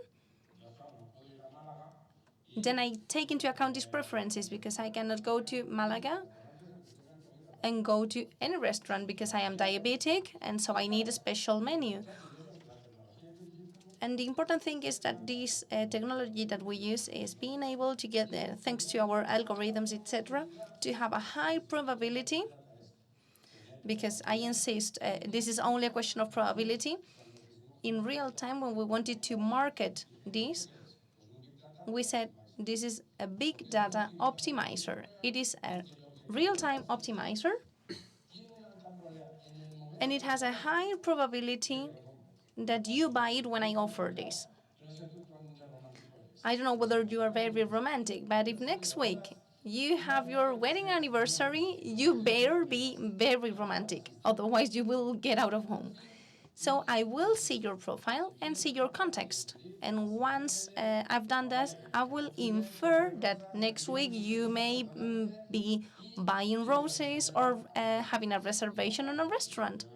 then I take into account these preferences, because I cannot go to Malaga and go to any restaurant because I am diabetic, and so I need a special menu. And the important thing is that this technology that we use is being able to get, thanks to our algorithms, etc., to have a high probability, because I insist, this is only a question of probability. In real time, when we wanted to market this, we said this is a big data optimizer. It is a real-time optimizer, and it has a high probability that you buy it when I offer this. I don't know whether you are very romantic, but if next week you have your wedding anniversary, you better be very romantic. Otherwise, you will get out of home. So I will see your profile and see your context. And once I've done that, I will infer that next week you may be buying roses or having a reservation on a restaurant.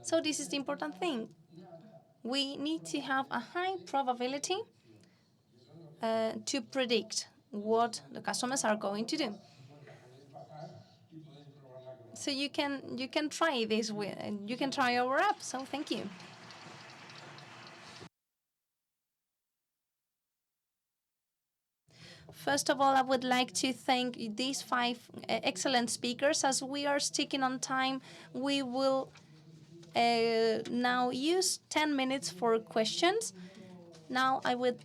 So this is the important thing. We need to have a high probability to predict what the customers are going to do. So you can try this with, you can try our app. So thank you. First of all, I would like to thank these 5 excellent speakers. As we are sticking on time, we will now use 10 minutes for questions. Now I would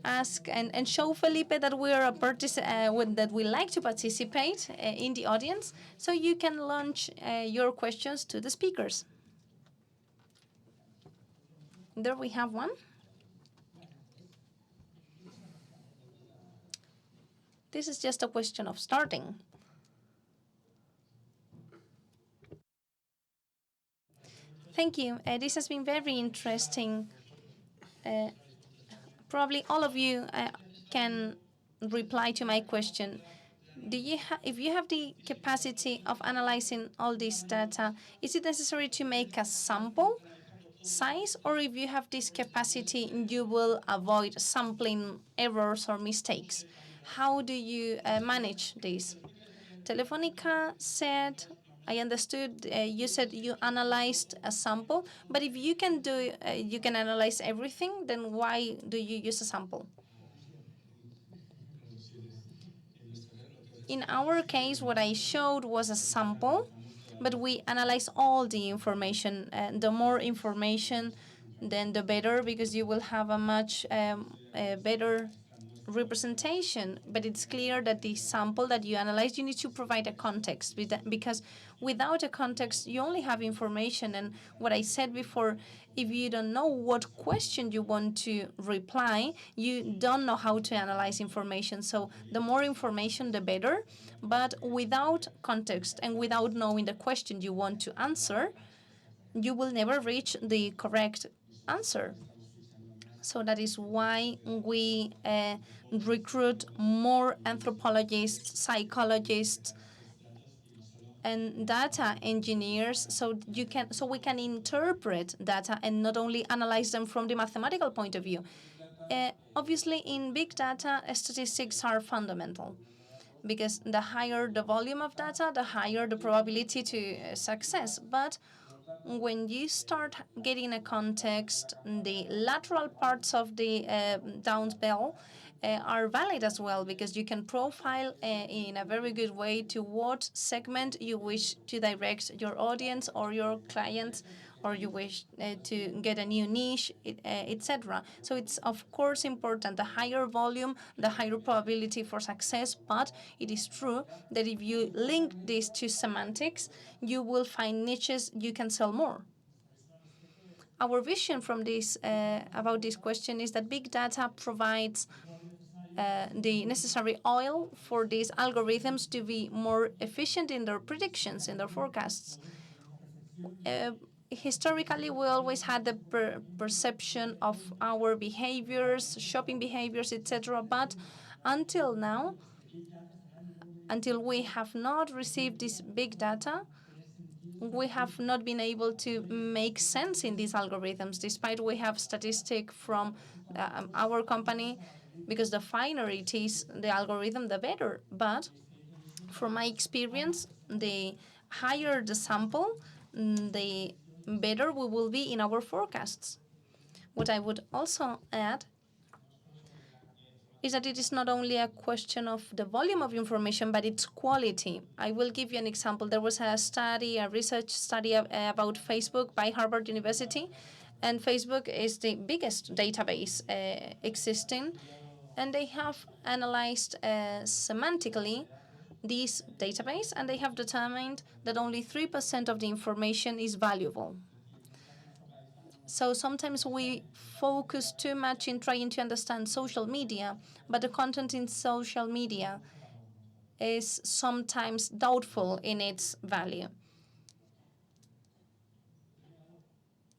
ask and show Felipe that we are that we like to participate in the audience, so you can launch your questions to the speakers. There we have one. This is just a question of starting. Thank you. This has been very interesting. Probably all of you can reply to my question. If you have the capacity of analyzing all this data, is it necessary to make a sample size, or if you have this capacity, you will avoid sampling errors or mistakes? How do you manage this? Telefonica said, I understood you said you analyzed a sample, but if you can do, you can analyze everything, then why do you use a sample? In our case, what I showed was a sample, but we analyze all the information. And the more information, then the better, because you will have a much better representation. But it's clear that the sample that you analyze, you need to provide a context, because without a context, you only have information. And what I said before, if you don't know what question you want to reply, you don't know how to analyze information. So the more information, the better. But without context and without knowing the question you want to answer, you will never reach the correct answer. So that is why we recruit more anthropologists, psychologists, and data engineers, so we can interpret data and not only analyze them from the mathematical point of view. Obviously, in big data, statistics are fundamental, because the higher the volume of data, the higher the probability to success. But when you start getting a context, the lateral parts of the downsbell are valid as well, because you can profile in a very good way to what segment you wish to direct your audience or your clients, or you wish to get a new niche, etc. So it's of course important. The higher volume, the higher probability for success. But it is true that if you link this to semantics, you will find niches you can sell more. Our vision from this about this question is that big data provides the necessary oil for these algorithms to be more efficient in their predictions, in their forecasts. historically, we always had the perception of our behaviors, shopping behaviors, etc. But until now, until we have not received this big data, we have not been able to make sense in these algorithms, despite we have statistic from our company, because the finer it is, the algorithm, the better. But from my experience, the higher the sample, the better we will be in our forecasts. What I would also add is that it is not only a question of the volume of information, but its quality. I will give you an example. There was a study, a research study about Facebook by Harvard University, and Facebook is the biggest database existing, and they have analyzed semantically this database, and they have determined that only 3% of the information is valuable. So sometimes we focus too much in trying to understand social media, but the content in social media is sometimes doubtful in its value.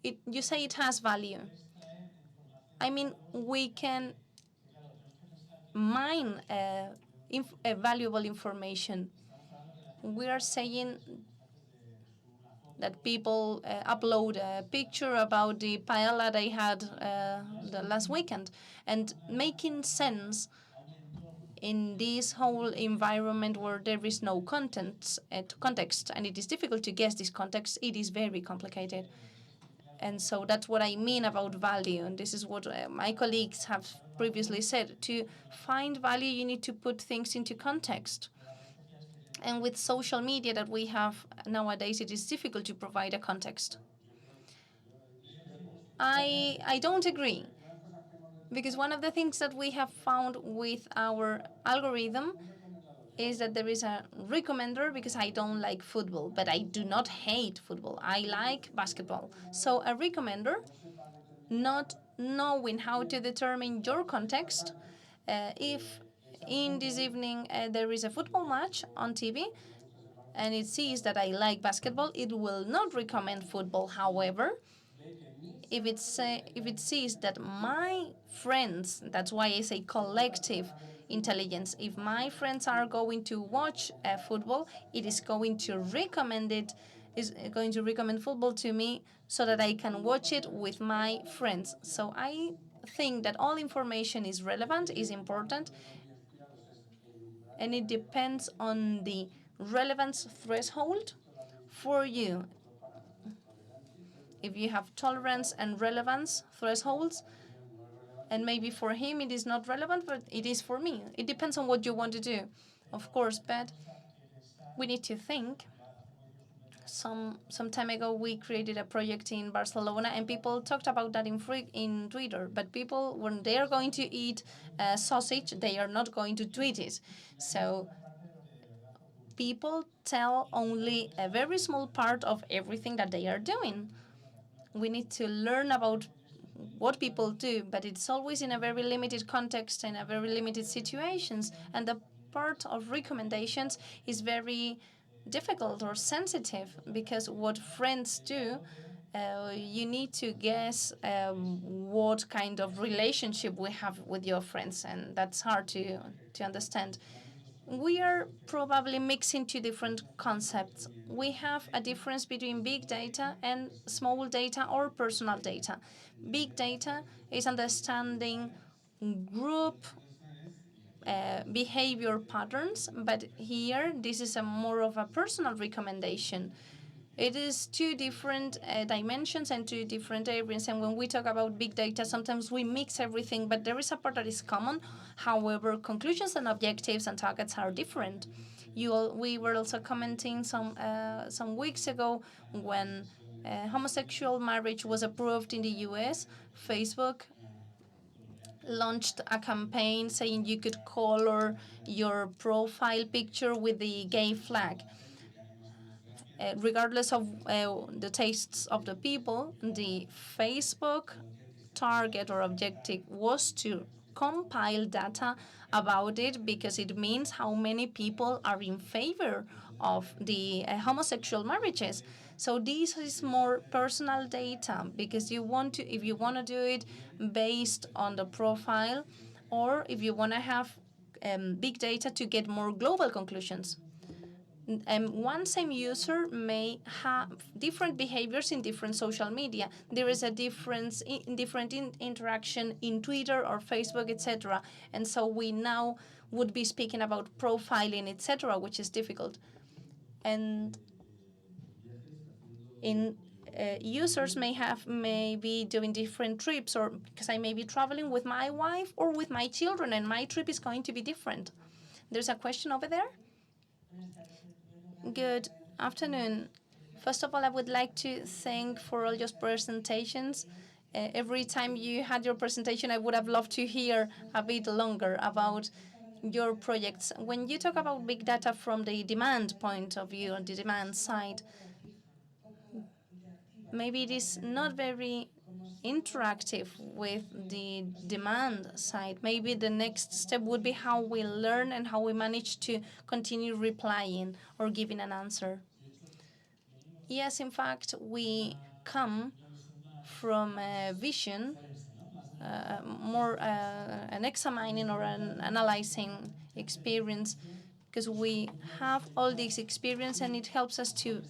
You say it has value. I mean, we can mine valuable information. We are saying that people upload a picture about the paella they had the last weekend, and making sense in this whole environment where there is no context, and it is difficult to guess this context, it is very complicated. And so that's what I mean about value, and this is what my colleagues have previously said. To find value, you need to put things into context. And with social media that we have nowadays, it is difficult to provide a context. I don't agree, because one of the things that we have found with our algorithm is that there is a recommender, because I don't like football, but I do not hate football. I like basketball. So a recommender, not knowing how to determine your context, if in this evening there is a football match on TV, and it sees that I like basketball, it will not recommend football. However, if it sees that my friends, that's why I say collective intelligence, if my friends are going to watch football, it is going to recommend football to me so that I can watch it with my friends. So I think that all information is relevant, is important, and it depends on the relevance threshold for you. If you have tolerance and relevance thresholds, and maybe for him it is not relevant, but it is for me. It depends on what you want to do, of course, but we need to think. Some time ago, we created a project in Barcelona, and people talked about that in Twitter. But people, when they are going to eat sausage, they are not going to tweet it. So people tell only a very small part of everything that they are doing. We need to learn about what people do, but it's always in a very limited context and a very limited situations. And the part of recommendations is very difficult or sensitive, because what friends do, you need to guess what kind of relationship we have with your friends, and that's hard to understand. We are probably mixing two different concepts. We have a difference between big data and small data or personal data. Big data is understanding group behavior patterns, but here this is a more of a personal recommendation. It is two different dimensions and two different areas. And when we talk about big data, sometimes we mix everything, but there is a part that is common. However, conclusions and objectives and targets are different. We were also commenting some weeks ago when homosexual marriage was approved in the US. Facebook launched a campaign saying you could color your profile picture with the gay flag. Regardless of the tastes of the people, the Facebook target or objective was to compile data about it, because it means how many people are in favor of the homosexual marriages. So this is more personal data because if you want to do it based on the profile, or if you want to have big data to get more global conclusions. One same user may have different behaviors in different social media. There is a difference in different interaction in Twitter or Facebook, etc. And so we now would be speaking about profiling, etc., which is difficult. And users may be doing different trips, or because I may be traveling with my wife or with my children, and my trip is going to be different. There's a question over there. Good afternoon. First of all, I would like to thank for all your presentations. Every time you had your presentation, I would have loved to hear a bit longer about your projects. When you talk about big data from the demand point of view, on the demand side, maybe it is not very interactive with the demand side. Maybe the next step would be how we learn and how we manage to continue replying or giving an answer. Yes, in fact, we come from a vision, more an examining or an analyzing experience, because we have all this experience and it helps us to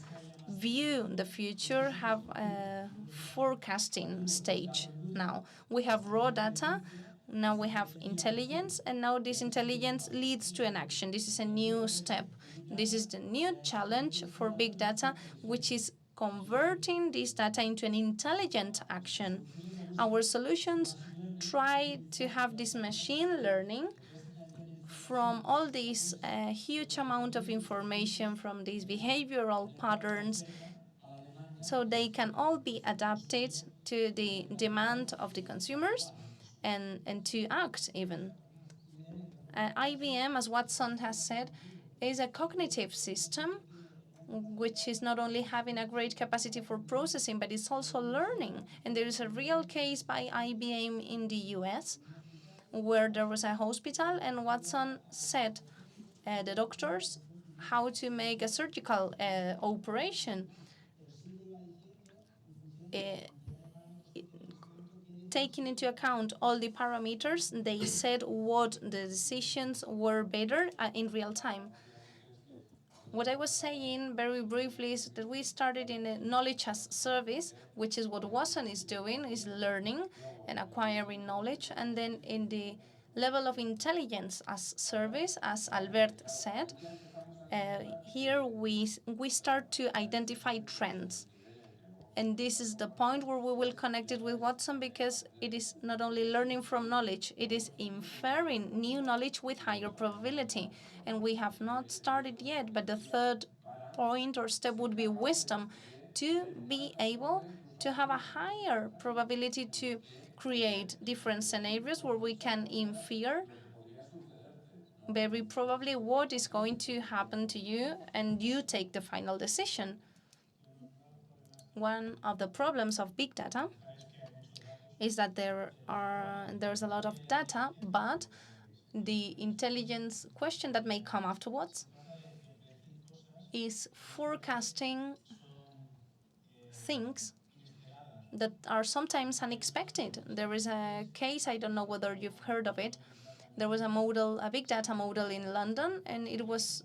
view the future, have a forecasting stage now. We have raw data, now we have intelligence, and now this intelligence leads to an action. This is a new step. This is the new challenge for big data, which is converting this data into an intelligent action. Our solutions try to have this machine learning from all this huge amount of information, from these behavioral patterns, so they can all be adapted to the demand of the consumers and to act even. IBM, as Watson has said, is a cognitive system which is not only having a great capacity for processing, but it's also learning. And there is a real case by IBM in the US where there was a hospital, and Watson said the doctors how to make a surgical operation, taking into account all the parameters. They said what the decisions were better in real time. What I was saying very briefly is that we started in a knowledge as service, which is what Watson is doing, is learning and acquiring knowledge. And then in the level of intelligence as service, as Albert said, here we start to identify trends. And this is the point where we will connect it with Watson, because it is not only learning from knowledge, it is inferring new knowledge with higher probability. And we have not started yet, but the third point or step would be wisdom, to be able to have a higher probability to create different scenarios where we can infer very probably what is going to happen to you, and you take the final decision. One of the problems of big data is that there's a lot of data, but the intelligence question that may come afterwards is forecasting things that are sometimes unexpected. There is a case, I don't know whether you've heard of it. There was a big data model in London, and it was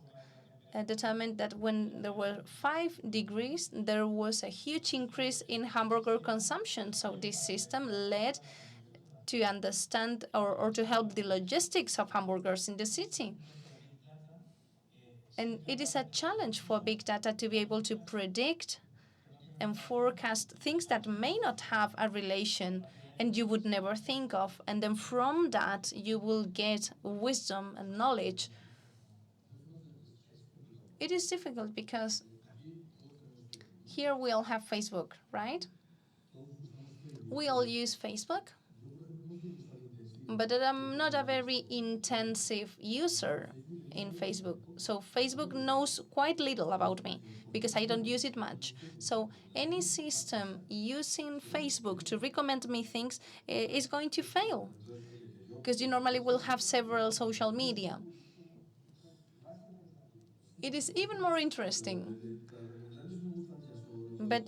determined that when there were 5 degrees, there was a huge increase in hamburger consumption. So this system led to understand or to help the logistics of hamburgers in the city. And it is a challenge for big data to be able to predict and forecast things that may not have a relation and you would never think of. And then from that, you will get wisdom and knowledge. It is difficult because here we all have Facebook, right? We all use Facebook, but I'm not a very intensive user in Facebook. So Facebook knows quite little about me because I don't use it much. So any system using Facebook to recommend me things is going to fail, because you normally will have several social media. It is even more interesting But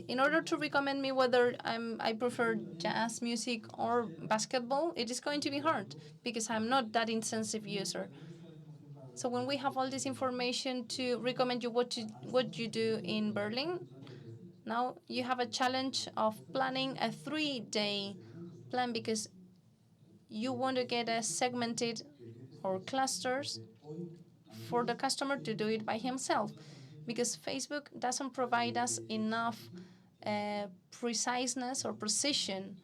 in order to recommend me whether I prefer jazz music or basketball, it is going to be hard because I'm not that intensive user. So when we have all this information to recommend you what you do in Berlin, now you have a challenge of planning a 3-day plan because you want to get a segmented or clusters for the customer to do it by himself, because Facebook doesn't provide us enough preciseness or precision.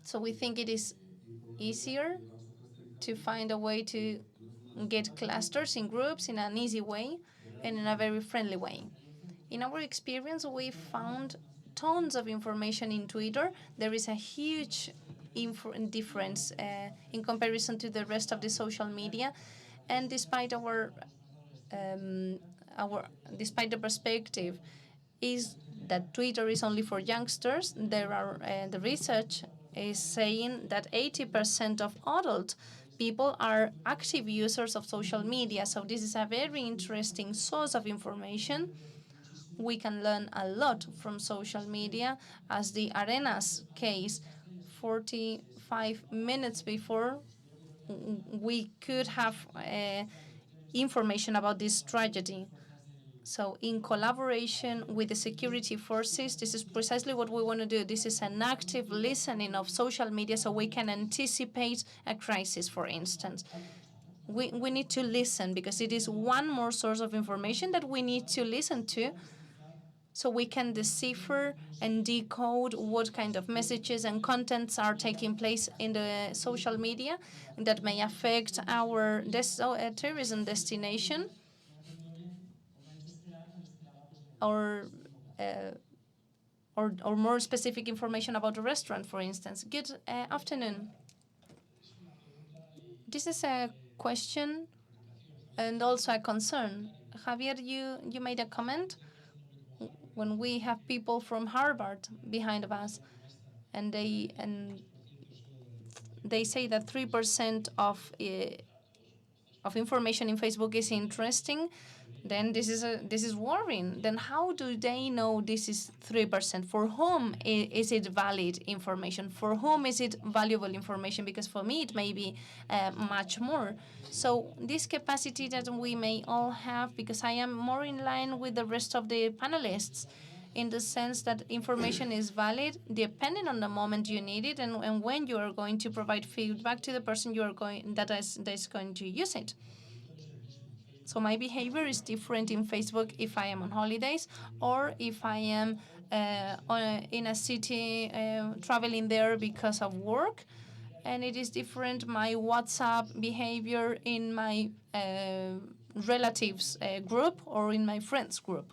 So we think it is easier to find a way to get clusters in groups in an easy way and in a very friendly way. In our experience, we found tons of information in Twitter. There is a huge difference in comparison to the rest of the social media, and despite despite the perspective is that Twitter is only for youngsters, the research is saying that 80% of adult people are active users of social media. So this is a very interesting source of information. We can learn a lot from social media, as the Arenas case, 45 minutes before we could have information about this tragedy. So in collaboration with the security forces, this is precisely what we want to do. This is an active listening of social media so we can anticipate a crisis, for instance. We need to listen because it is one more source of information that we need to listen to so we can decipher and decode what kind of messages and contents are taking place in the social media that may affect our tourism destination or more specific information about a restaurant, for instance. Good afternoon. This is a question and also a concern. Javier, you made a comment when we have people from Harvard behind of us, and they say that 3% of information in Facebook is interesting. Then this is worrying. Then how do they know this is 3%? For whom is it valid information? For whom is it valuable information? Because for me it may be much more. So this capacity that we may all have, because I am more in line with the rest of the panelists, in the sense that information is valid depending on the moment you need it and when you are going to provide feedback to the person that is going to use it. So my behavior is different in Facebook if I am on holidays or if I am in a city traveling there because of work. And it is different my WhatsApp behavior in my relatives group or in my friends group.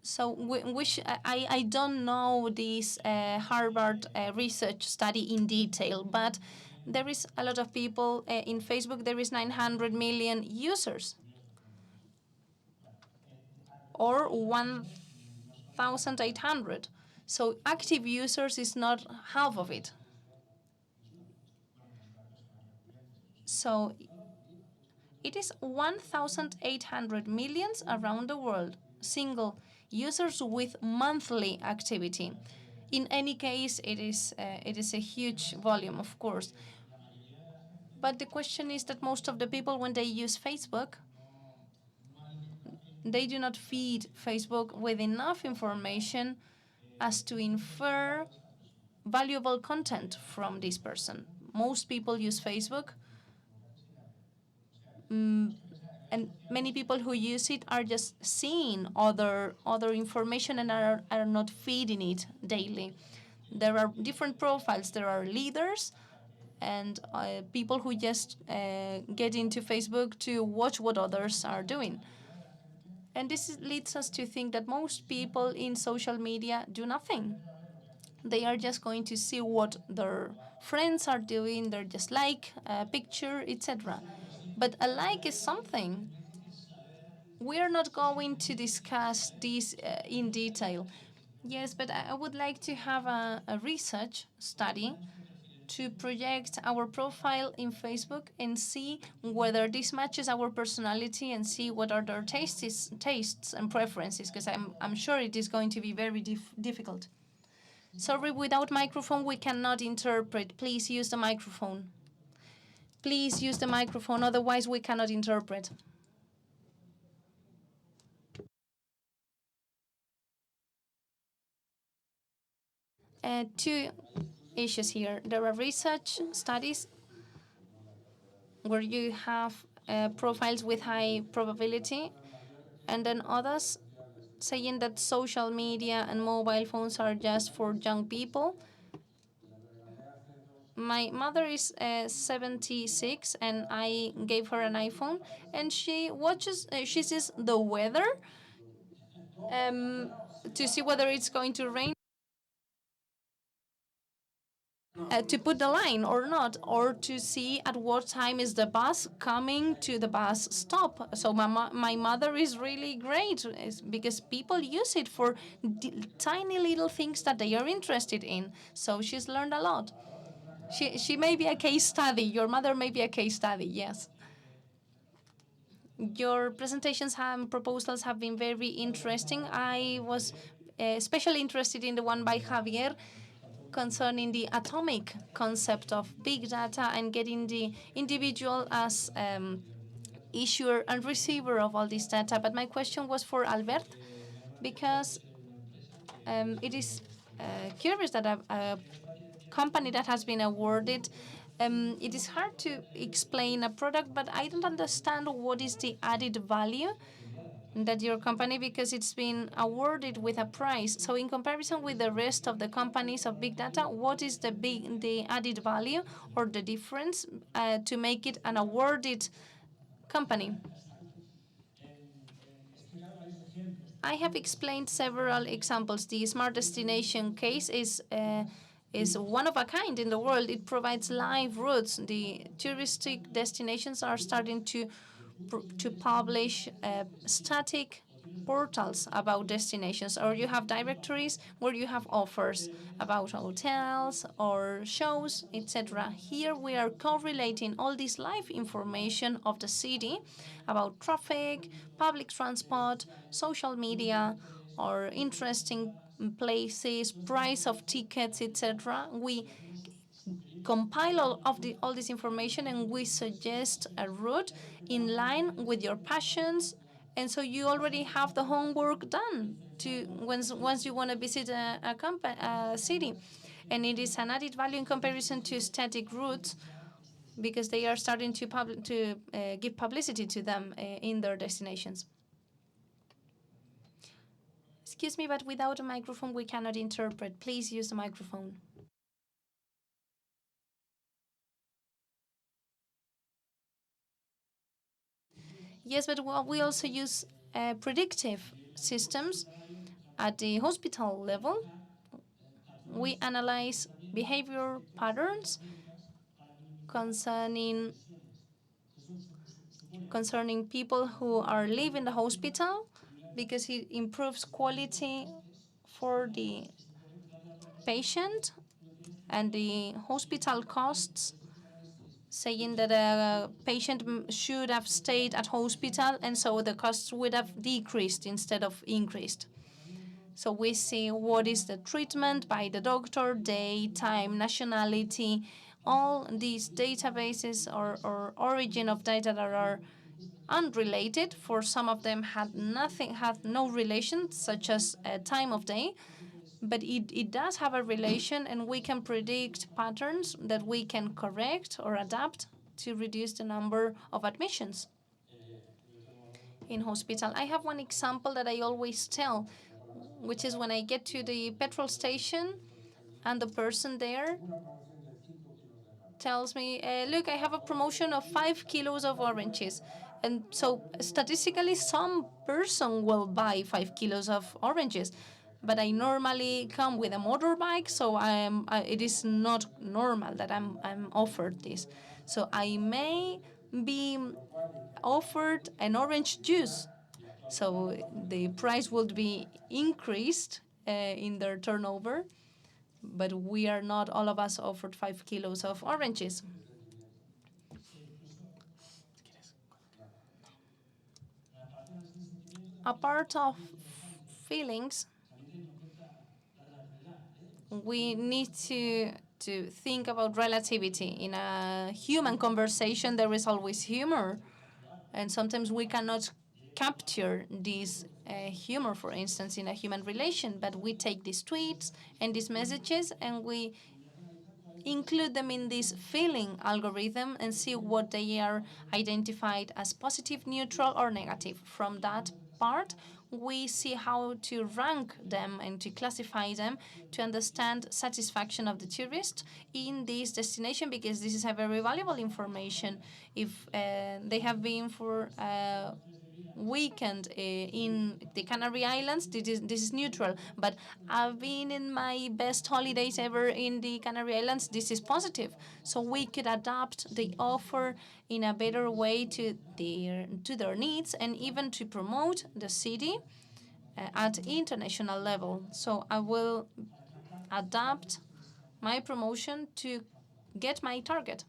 So I don't know this Harvard research study in detail, but there is a lot of people in Facebook. There is 900 million users, or 1,800. So active users is not half of it. So it is 1,800 millions around the world, single users with monthly activity. In any case, it is a huge volume, of course. But the question is that most of the people, when they use Facebook, they do not feed Facebook with enough information as to infer valuable content from this person. Most people use Facebook, and many people who use it are just seeing other information and are not feeding it daily. There are different profiles. There are leaders and people who just get into Facebook to watch what others are doing. And this leads us to think that most people in social media do nothing. They are just going to see what their friends are doing. They're just like a picture, etc. But a like is something. We are not going to discuss this in detail. Yes, but I would like to have a research study to project our profile in Facebook and see whether this matches our personality and see what are their tastes and preferences, because I'm sure it is going to be very difficult. Sorry, without microphone we cannot interpret. Please use the microphone. Please use the microphone, otherwise we cannot interpret. Two issues here. There are research studies where you have profiles with high probability, and then others saying that social media and mobile phones are just for young people. My mother is 76, and I gave her an iPhone, and she watches, she sees the weather to see whether it's going to rain. To put the line or not, or to see at what time is the bus coming to the bus stop. So my mother is really great, because people use it for tiny little things that they are interested in. So she's learned a lot. She may be a case study. Your mother may be a case study, yes. Your presentations and proposals have been very interesting. I was especially interested in the one by Javier concerning the atomic concept of big data and getting the individual as issuer and receiver of all this data. But my question was for Albert, because it is curious that a company that has been awarded, it is hard to explain a product, but I don't understand what is the added value that your company, because it's been awarded with a prize. So in comparison with the rest of the companies of big data, what is the added value or the difference to make it an awarded company? I have explained several examples. The smart destination case is one of a kind in the world. It provides live routes. The touristic destinations are starting to publish static portals about destinations, or you have directories where you have offers about hotels or shows, etc. Here we are correlating all this live information of the city about traffic, public transport, social media, or interesting places, price of tickets, etc. We compile all this information, and we suggest a route in line with your passions, and so you already have the homework done to once you want to visit a city, and it is an added value in comparison to static routes, because they are starting to give publicity to them in their destinations. Excuse me, but without a microphone we cannot interpret. Please use the microphone. Yes, but we also use predictive systems at the hospital level. We analyze behavior patterns concerning people who are leaving the hospital, because it improves quality for the patient and the hospital costs, saying that a patient should have stayed at hospital, and so the costs would have decreased instead of increased. So we see what is the treatment by the doctor, day, time, nationality, all these databases or origin of data that are unrelated. For some of them had no relation, such as time of day, but it does have a relation, and we can predict patterns that we can correct or adapt to reduce the number of admissions in hospital. I have one example that I always tell, which is when I get to the petrol station and the person there tells me, look, I have a promotion of 5 kilos of oranges. And so statistically, some person will buy 5 kilos of oranges. But I normally come with a motorbike, so it is not normal that I'm offered this. So I may be offered an orange juice. So the price would be increased in their turnover. but we are not all of us offered 5 kilos of oranges. A part of feelings, we need to think about relativity. In a human conversation, there is always humor, and sometimes we cannot capture this humor, for instance, in a human relation, but we take these tweets and these messages and we include them in this feeling algorithm and see what they are identified as positive, neutral, or negative. From that part, we see how to rank them and to classify them to understand satisfaction of the tourist in this destination, because this is a very valuable information. If they have been for weekend in the Canary Islands, this is neutral. But I've been in my best holidays ever in the Canary Islands, this is positive. So we could adapt the offer in a better way to their needs and even to promote the city at international level. So I will adapt my promotion to get my target.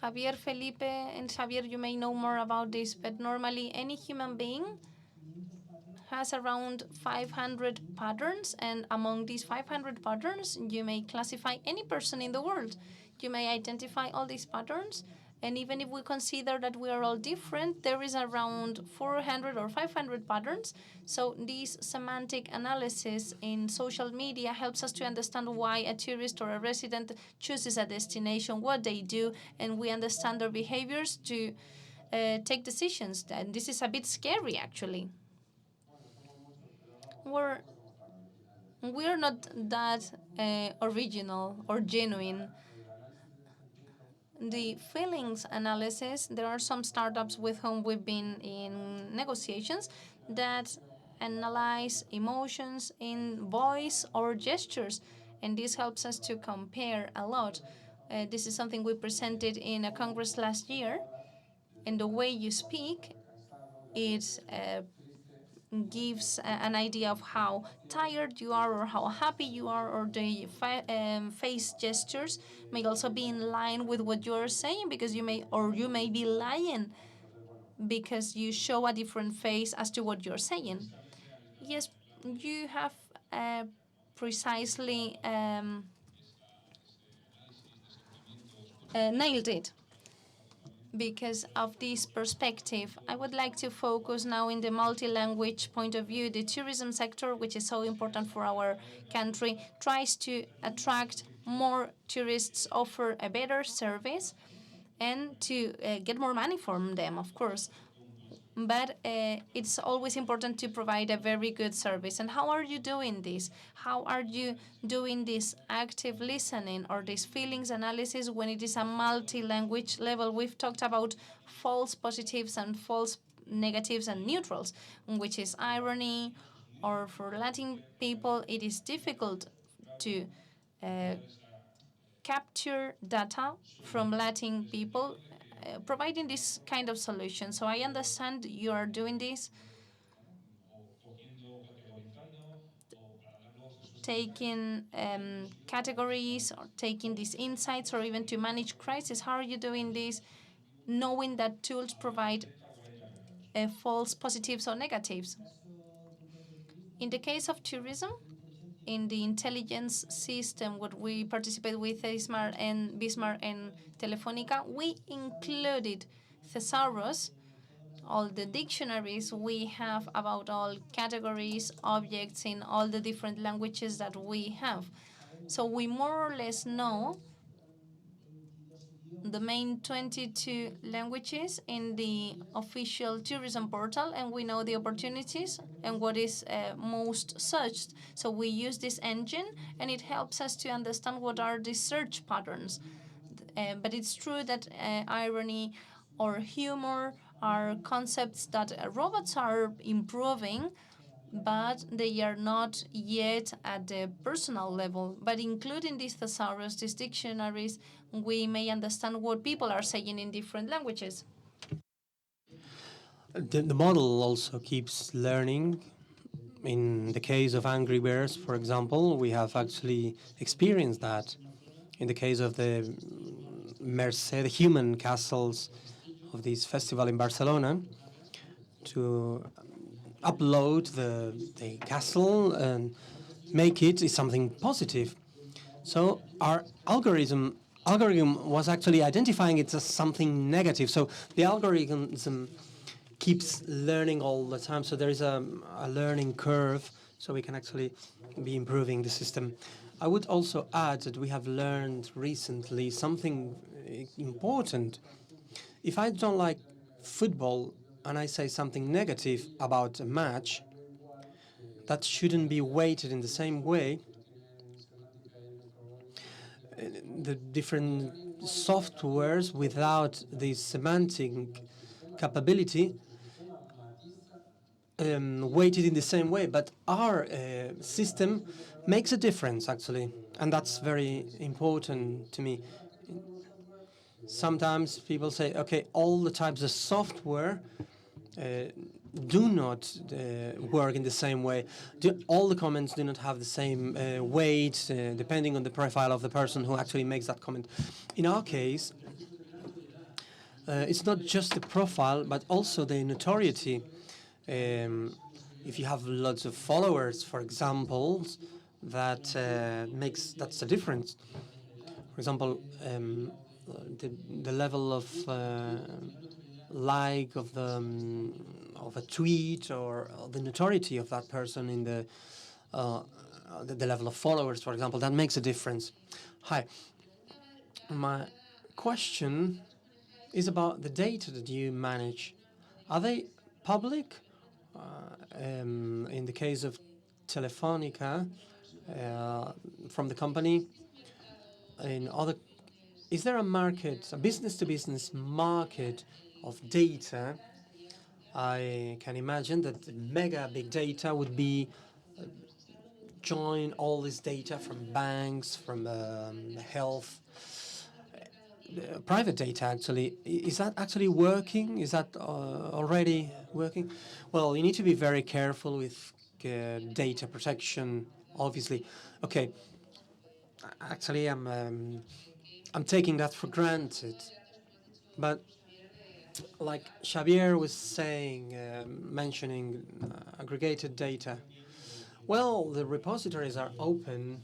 Javier, Felipe, and Javier, you may know more about this, but normally any human being has around 500 patterns, and among these 500 patterns, you may classify any person in the world. You may identify all these patterns, and even if we consider that we are all different, there is around 400 or 500 patterns. So this semantic analysis in social media helps us to understand why a tourist or a resident chooses a destination, what they do, and we understand their behaviors to take decisions. And this is a bit scary, actually. We're not that original or genuine. The feelings analysis, there are some startups with whom we've been in negotiations that analyze emotions in voice or gestures, and this helps us to compare a lot. This is something we presented in a congress last year, and the way you speak, it gives an idea of how tired you are or how happy you are, or the face gestures may also be in line with what you are saying, because you may be lying because you show a different face as to what you're saying. Yes, you have precisely nailed it. Because of this perspective, I would like to focus now in the multi-language point of view. The tourism sector, which is so important for our country, tries to attract more tourists, offer a better service, and to get more money from them, of course. But it's always important to provide a very good service. And how are you doing this? How are you doing this active listening or this feelings analysis when it is a multi-language level? We've talked about false positives and false negatives and neutrals, which is irony, or for Latin people, it is difficult to capture data from Latin people, providing this kind of solution. So I understand you are doing this, taking categories or taking these insights, or even to manage crisis. How are you doing this, knowing that tools provide false positives or negatives? In the case of tourism, in the intelligence system, what we participate with Bismart and Telefonica, we included thesaurus, all the dictionaries we have about all categories, objects in all the different languages that we have. So we more or less know the main 22 languages in the official tourism portal, and we know the opportunities and what is most searched. So we use this engine, and it helps us to understand what are the search patterns. But it's true that irony or humor are concepts that robots are improving, but they are not yet at the personal level. But including these thesaurus, these dictionaries, we may understand what people are saying in different languages. The model also keeps learning. In the case of Angry Birds, for example, we have actually experienced that. In the case of the the human castles of this festival in Barcelona, to upload the castle and make it is something positive. So our algorithm was actually identifying it as something negative. So the algorithm keeps learning all the time. So there is a learning curve, so we can actually be improving the system. I would also add that we have learned recently something important. If I don't like football and I say something negative about a match, that shouldn't be weighted in the same way. The different softwares without the semantic capability weighted in the same way, but our system makes a difference actually, and that's very important to me. Sometimes people say, okay, all the types of software do not work in the same way. All the comments do not have the same weight, depending on the profile of the person who actually makes that comment. In our case, it's not just the profile, but also the notoriety. If you have lots of followers, for example, that's the difference. For example, the level of like of a tweet or the notoriety of that person in the level of followers, for example, that makes a difference. Hi, my question is about the data that you manage. Are they public? In the case of Telefonica, from the company, is there a market, a business-to-business market of data? I can imagine that mega big data would be join all this data from banks, from health, private data actually. Is that actually working? Is that already working? Well, you need to be very careful with data protection, obviously. Okay, actually I'm taking that for granted, but like Xavier was saying, mentioning aggregated data, well, the repositories are open,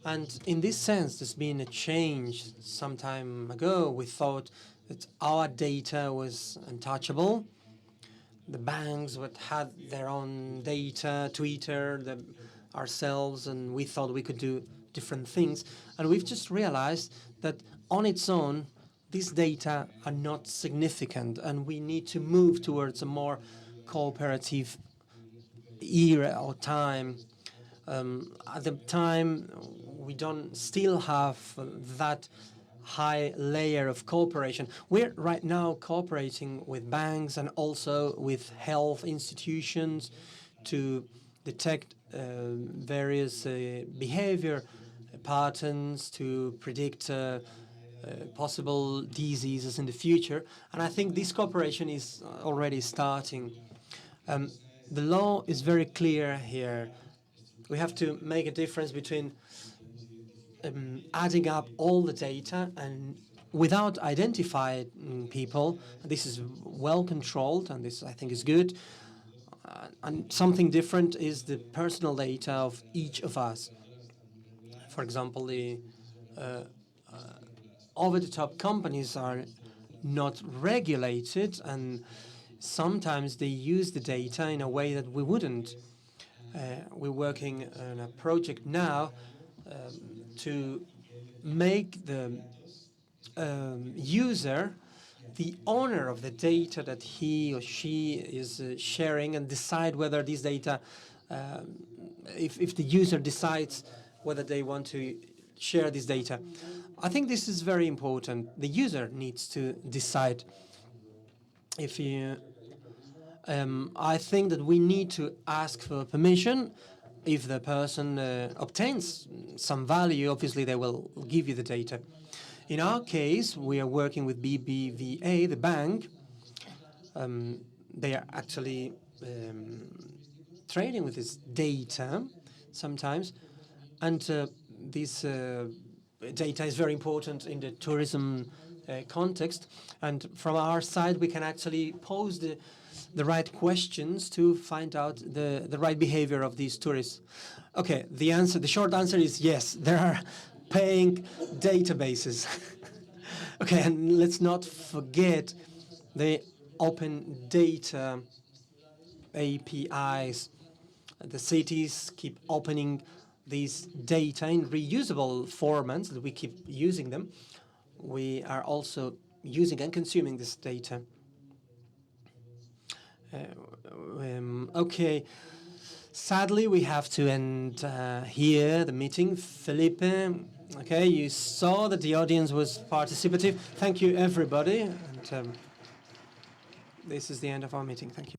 and in this sense there's been a change. Some time ago we thought that our data was untouchable. The banks would had their own data, Twitter, ourselves, and we thought we could do different things. And we've just realized that on its own, these data are not significant, and we need to move towards a more cooperative era or time. At the time, we don't still have that high layer of cooperation. We're right now cooperating with banks and also with health institutions to detect various behavior patterns, to predict possible diseases in the future. And I think this cooperation is already starting. The law is very clear here. We have to make a difference between adding up all the data and without identifying people. This is well controlled, and this I think is good. And something different is the personal data of each of us. For example, the over-the-top companies are not regulated, and sometimes they use the data in a way that we wouldn't. We're working on a project now to make the user the owner of the data that he or she is sharing, and decide whether this data, if the user decides whether they want to share this data. I think this is very important. The user needs to decide. If you, I think that we need to ask for permission. If the person obtains some value, obviously they will give you the data. In our case, we are working with BBVA, the bank. They are actually trading with this data sometimes, and this data is very important in the tourism context. And from our side, we can actually pose the right questions to find out the right behavior of these tourists. Okay, the short answer is yes, there are paying databases. Okay, and let's not forget the open data APIs. The cities keep opening these data in reusable formats, that we keep using them. We are also using and consuming this data. Okay, sadly we have to end here the meeting. Felipe, okay, you saw that the audience was participative. Thank you, everybody. And this is the end of our meeting. Thank you.